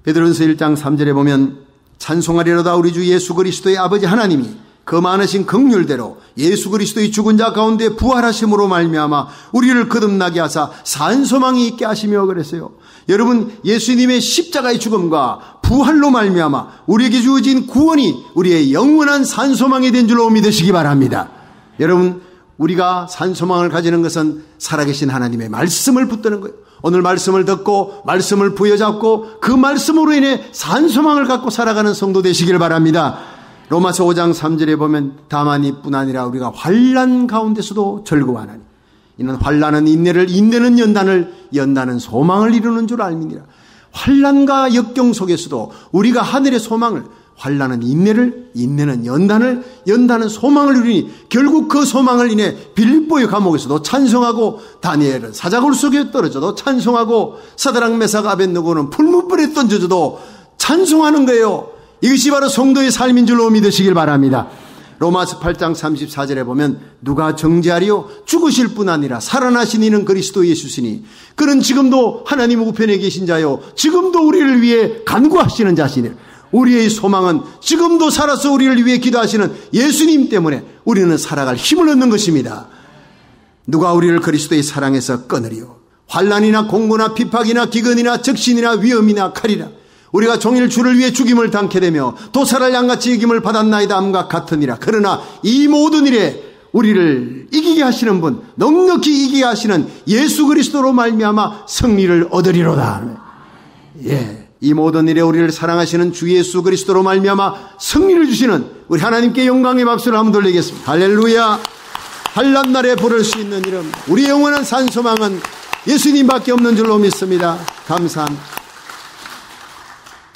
베드로전서 1장 3절에 보면 찬송하리로다 우리 주 예수 그리스도의 아버지 하나님이 그 많으신 긍휼대로 예수 그리스도의 죽은 자 가운데 부활하심으로 말미암아 우리를 거듭나게 하사 산 소망이 있게 하시며 그랬어요. 여러분, 예수님의 십자가의 죽음과 부활로 말미암아 우리에게 주어진 구원이 우리의 영원한 산 소망이 된 줄로 믿으시기 바랍니다. 여러분, 우리가 산소망을 가지는 것은 살아계신 하나님의 말씀을 붙드는 거예요. 오늘 말씀을 듣고 말씀을 부여잡고 그 말씀으로 인해 산소망을 갖고 살아가는 성도 되시길 바랍니다. 로마서 5장 3절에 보면 다만 이뿐 아니라 우리가 환난 가운데서도 즐거워하나니 이는 환난은 인내를 인내는 연단을 연단은 소망을 이루는 줄 알미니라. 환난과 역경 속에서도 우리가 하늘의 소망을 환난은 인내를 인내는 연단을 연단은 소망을 이루니 결국 그 소망을 인해 빌립보의 감옥에서도 찬송하고 다니엘은 사자굴 속에 떨어져도 찬송하고 사드락 메삭 아벳느고는 풀무불에 던져져도 찬송하는 거예요. 이것이 바로 성도의 삶인 줄로 믿으시길 바랍니다. 로마서 8장 34절에 보면 누가 정죄하리요 죽으실 뿐 아니라 살아나신 이는 그리스도 예수시니 그는 지금도 하나님 우편에 계신 자요 지금도 우리를 위해 간구하시는 자시니 우리의 소망은 지금도 살아서 우리를 위해 기도하시는 예수님 때문에 우리는 살아갈 힘을 얻는 것입니다. 누가 우리를 그리스도의 사랑에서 끊으리요 환난이나 공고나 비박이나 기근이나 적신이나 위험이나 칼이라 우리가 종일 주를 위해 죽임을 당케 되며 도살을 양같이 여김을 받았나이다 함과 같으니라. 그러나 이 모든 일에 우리를 이기게 하시는 분 넉넉히 이기게 하시는 예수 그리스도로 말미암아 승리를 얻으리로다. 예, 이 모든 일에 우리를 사랑하시는 주 예수 그리스도로 말미암아 승리를 주시는 우리 하나님께 영광의 박수를 한번 돌리겠습니다. 할렐루야. 환난 날에 부를 수 있는 이름 우리 영원한 산소망은 예수님밖에 없는 줄로 믿습니다. 감사합니다.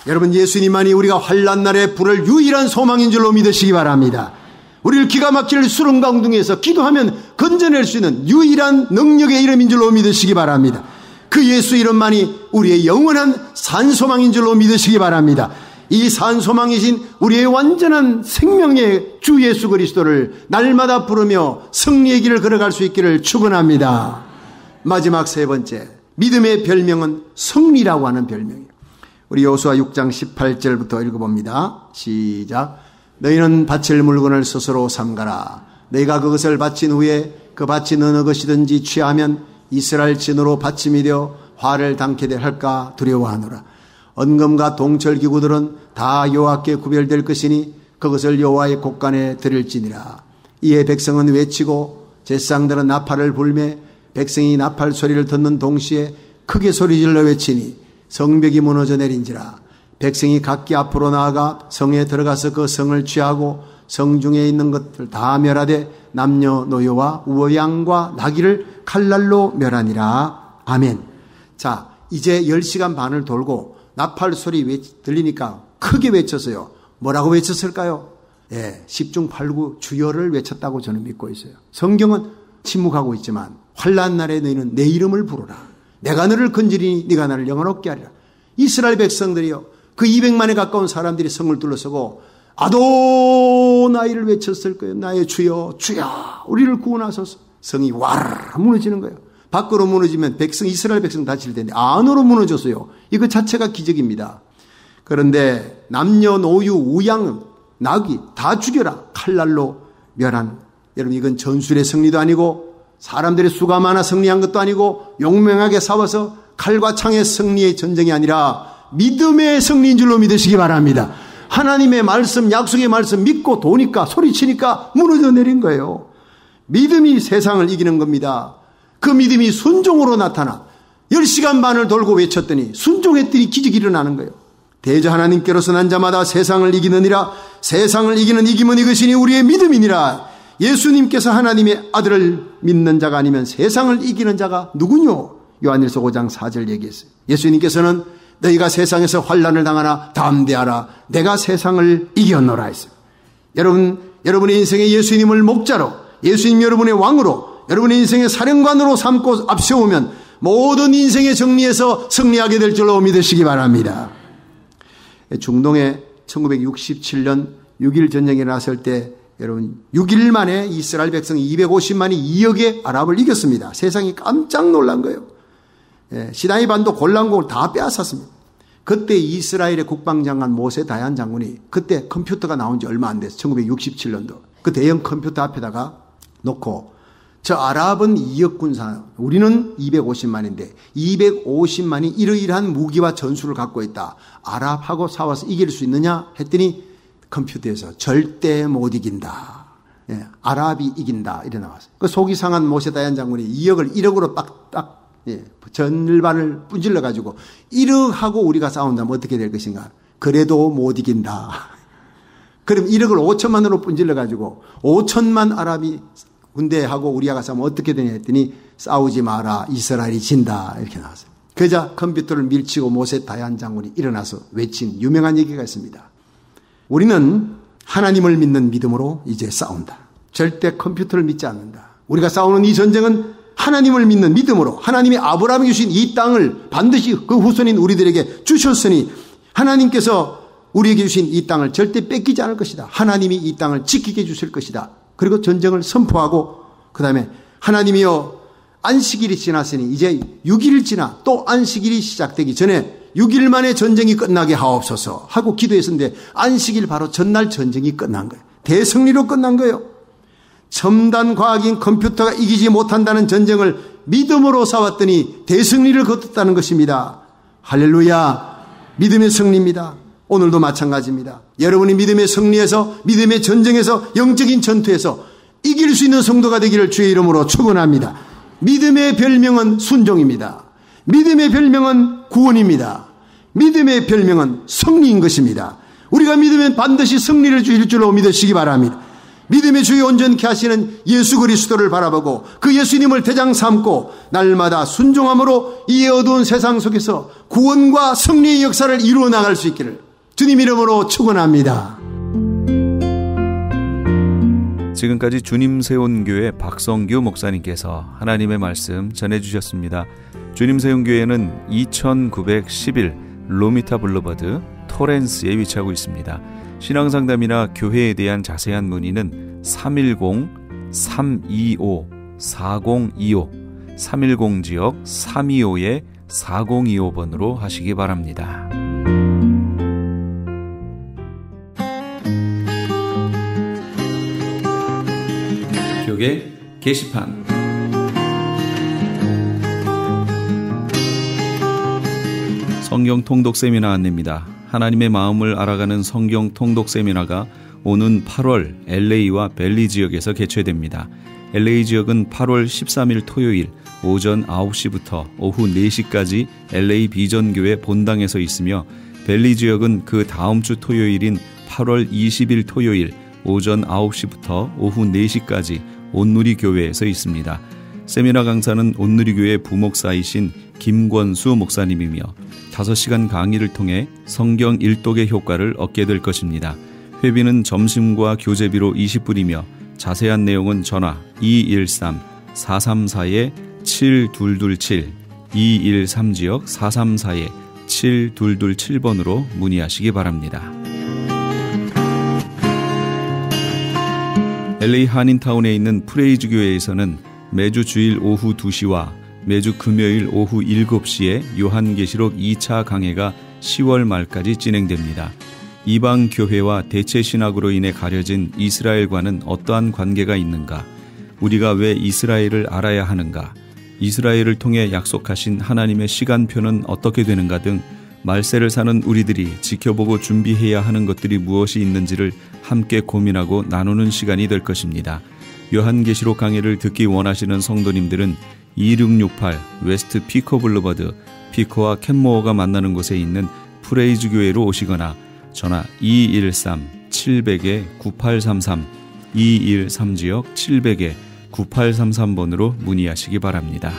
여러분, 예수님만이 우리가 환난 날에 부를 유일한 소망인 줄로 믿으시기 바랍니다. 우리를 기가 막힐 수렁강둥에서 기도하면 건져낼 수 있는 유일한 능력의 이름인 줄로 믿으시기 바랍니다. 그 예수 이름만이 우리의 영원한 산소망인 줄로 믿으시기 바랍니다. 이 산소망이신 우리의 완전한 생명의 주 예수 그리스도를 날마다 부르며 승리의 길을 걸어갈 수 있기를 축원합니다. 마지막 세 번째, 믿음의 별명은 승리라고 하는 별명이에요. 우리 여호수아 6장 18절부터 읽어봅니다. 시작. 너희는 바칠 물건을 스스로 삼가라. 너희가 그것을 바친 후에 그 밭이 어느 것이든지 취하면 이스라엘 진으로 받침이 되어 화를 당케 할까 두려워하노라. 언금과 동철 기구들은 다 여호와께 구별될 것이니 그것을 여호와의 곳간에 드릴지니라. 이에 백성은 외치고 제사장들은 나팔을 불매 백성이 나팔 소리를 듣는 동시에 크게 소리질러 외치니 성벽이 무너져 내린지라. 백성이 각기 앞으로 나아가 성에 들어가서 그 성을 취하고 성중에 있는 것들 다 멸하되 남녀노여와 우양과 나귀를 칼날로 멸하니라. 아멘. 자, 이제 10시간 반을 돌고 나팔 소리 들리니까 크게 외쳤어요. 뭐라고 외쳤을까요? 예, 10중 8구 주여를 외쳤다고 저는 믿고 있어요. 성경은 침묵하고 있지만 환난 날에 너희는 내 이름을 부르라. 내가 너를 건지리니 네가 나를 영원롭게 하리라. 이스라엘 백성들이요, 그 200만에 가까운 사람들이 성을 둘러서고 아도나이를 외쳤을 거예요. 나의 주여, 주여, 우리를 구원하소서. 성이 와르르 무너지는 거예요. 밖으로 무너지면 이스라엘 백성 다칠 텐데 안으로 무너졌어요. 이거 자체가 기적입니다. 그런데 남녀, 노유, 우양, 나귀 다 죽여라. 칼날로 멸한. 여러분, 이건 전술의 승리도 아니고 사람들의 수가 많아 승리한 것도 아니고 용맹하게 싸워서 칼과 창의 승리의 전쟁이 아니라 믿음의 승리인 줄로 믿으시기 바랍니다. 하나님의 말씀, 약속의 말씀 믿고 도니까 소리치니까 무너져 내린 거예요. 믿음이 세상을 이기는 겁니다. 그 믿음이 순종으로 나타나 10시간 반을 돌고 외쳤더니 순종했더니 기적이 일어나는 거예요. 대저 하나님께로서 난 자마다 세상을 이기느니라. 세상을 이기는 이김은 이것이니 우리의 믿음이니라. 예수님께서 하나님의 아들을 믿는 자가 아니면 세상을 이기는 자가 누구뇨? 요한일서 5장 4절 얘기했어요. 예수님께서는 너희가 세상에서 환난을 당하나 담대하라. 내가 세상을 이겼노라 했어요. 여러분의 인생에 예수님을 목자로, 예수님 여러분의 왕으로, 여러분의 인생의 사령관으로 삼고 앞세우면 모든 인생의 정리에서 승리하게 될 줄로 믿으시기 바랍니다. 중동에 1967년 6.1 전쟁이 일어났을 때 여러분 6일 만에 이스라엘 백성 250만이 2억의 아랍을 이겼습니다. 세상이 깜짝 놀란 거예요. 시나이 반도 골란국을 다 빼앗았습니다. 그때 이스라엘의 국방장관 모세 다얀 장군이 그때 컴퓨터가 나온 지 얼마 안 됐어요. 1967년도. 그 대형 컴퓨터 앞에다가 놓고 저 아랍은 2억 군사, 우리는 250만인데 250만이 이러이러한 무기와 전술을 갖고 있다. 아랍하고 싸워서 이길 수 있느냐 했더니 컴퓨터에서 절대 못 이긴다. 예, 아랍이 이긴다. 이래 나왔어요. 그 속이 상한 모세 다얀 장군이 2억을 1억으로 딱 전반을 분질러 가지고 1억하고 우리가 싸운다면 어떻게 될 것인가. 그래도 못 이긴다. 그럼 1억을 5천만으로 분질러 가지고 5천만 아랍이 군대하고 우리가 싸우면 어떻게 되냐 했더니 싸우지 마라. 이스라엘이 진다. 이렇게 나왔어요. 그러자 컴퓨터를 밀치고 모세 다얀 장군이 일어나서 외친 유명한 얘기가 있습니다. 우리는 하나님을 믿는 믿음으로 이제 싸운다. 절대 컴퓨터를 믿지 않는다. 우리가 싸우는 이 전쟁은 하나님을 믿는 믿음으로 하나님이 아브라함에게 주신 이 땅을 반드시 그 후손인 우리들에게 주셨으니 하나님께서 우리에게 주신 이 땅을 절대 뺏기지 않을 것이다. 하나님이 이 땅을 지키게 해주실 것이다. 그리고 전쟁을 선포하고 그 다음에 하나님이여 안식일이 지났으니 이제 6일 지나 또 안식일이 시작되기 전에 6일 만에 전쟁이 끝나게 하옵소서 하고 기도했었는데 안식일 바로 전날 전쟁이 끝난 거예요. 대승리로 끝난 거예요. 첨단 과학인 컴퓨터가 이기지 못한다는 전쟁을 믿음으로 싸웠더니 대승리를 거뒀다는 것입니다. 할렐루야. 믿음의 승리입니다. 오늘도 마찬가지입니다. 여러분이 믿음의 승리에서, 믿음의 전쟁에서, 영적인 전투에서 이길 수 있는 성도가 되기를 주의 이름으로 축원합니다. 믿음의 별명은 순종입니다. 믿음의 별명은 구원입니다. 믿음의 별명은 승리인 것입니다. 우리가 믿으면 반드시 승리를 주실 줄로 믿으시기 바랍니다. 믿음의 주에 온전케 하시는 예수 그리스도를 바라보고 그 예수님을 대장 삼고 날마다 순종함으로 이 어두운 세상 속에서 구원과 승리의 역사를 이루어 나갈 수 있기를 주님 이름으로 축원합니다. 지금까지 주님 세운 교회 박성규 목사님께서 하나님의 말씀 전해주셨습니다. 주님 세운 교회는 2911 로미타 블루버드 토렌스에 위치하고 있습니다. 신앙상담이나 교회에 대한 자세한 문의는 310-325-4025 310지역 325-4025번으로 하시기 바랍니다. 교계 게시판 성경 통독 세미나 안내입니다. 하나님의 마음을 알아가는 성경 통독 세미나가 오는 8월 LA와 벨리 지역에서 개최됩니다. LA 지역은 8월 13일 토요일 오전 9시부터 오후 4시까지 LA 비전교회 본당에서 있으며, 벨리 지역은 그 다음 주 토요일인 8월 20일 토요일 오전 9시부터 오후 4시까지 온누리 교회에서 있습니다. 세미나 강사는 온누리 교회 부목사이신 김권수 목사님이며 5시간 강의를 통해 성경 일독의 효과를 얻게 될 것입니다. 회비는 점심과 교재비로 20불이며 자세한 내용은 전화 213-434-7227 213지역 434-7227번으로 문의하시기 바랍니다. LA 한인타운에 있는 프레이즈 교회에서는 매주 주일 오후 2시와 매주 금요일 오후 7시에 요한계시록 2차 강해가 10월 말까지 진행됩니다. 이방 교회와 대체 신학으로 인해 가려진 이스라엘과는 어떠한 관계가 있는가? 우리가 왜 이스라엘을 알아야 하는가? 이스라엘을 통해 약속하신 하나님의 시간표는 어떻게 되는가 등 말세를 사는 우리들이 지켜보고 준비해야 하는 것들이 무엇이 있는지를 함께 고민하고 나누는 시간이 될 것입니다. 요한계시록 강해를 듣기 원하시는 성도님들은 2668 웨스트 피커 블루버드 피커와 캔모어가 만나는 곳에 있는 프레이즈 교회로 오시거나 전화 213-700-9833 213지역 700-9833번으로 문의하시기 바랍니다.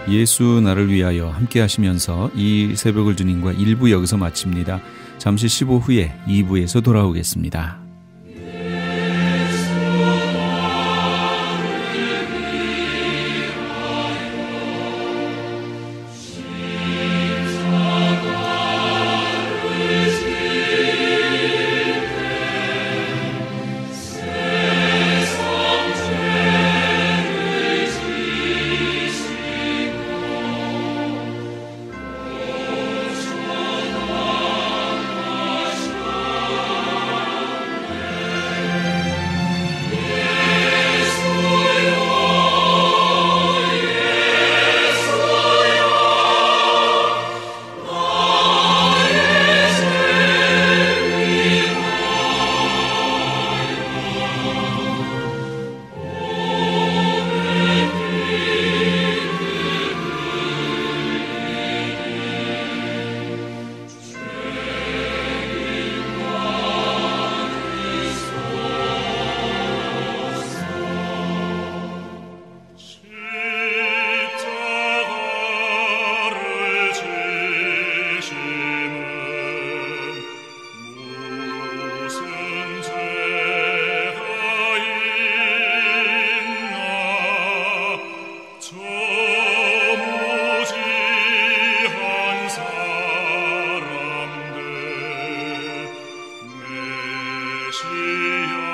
예수 나를 위하여 함께 하시면서 이 새벽을 주님과 1부 여기서 마칩니다. 잠시 15 후에 2부에서 돌아오겠습니다. 시야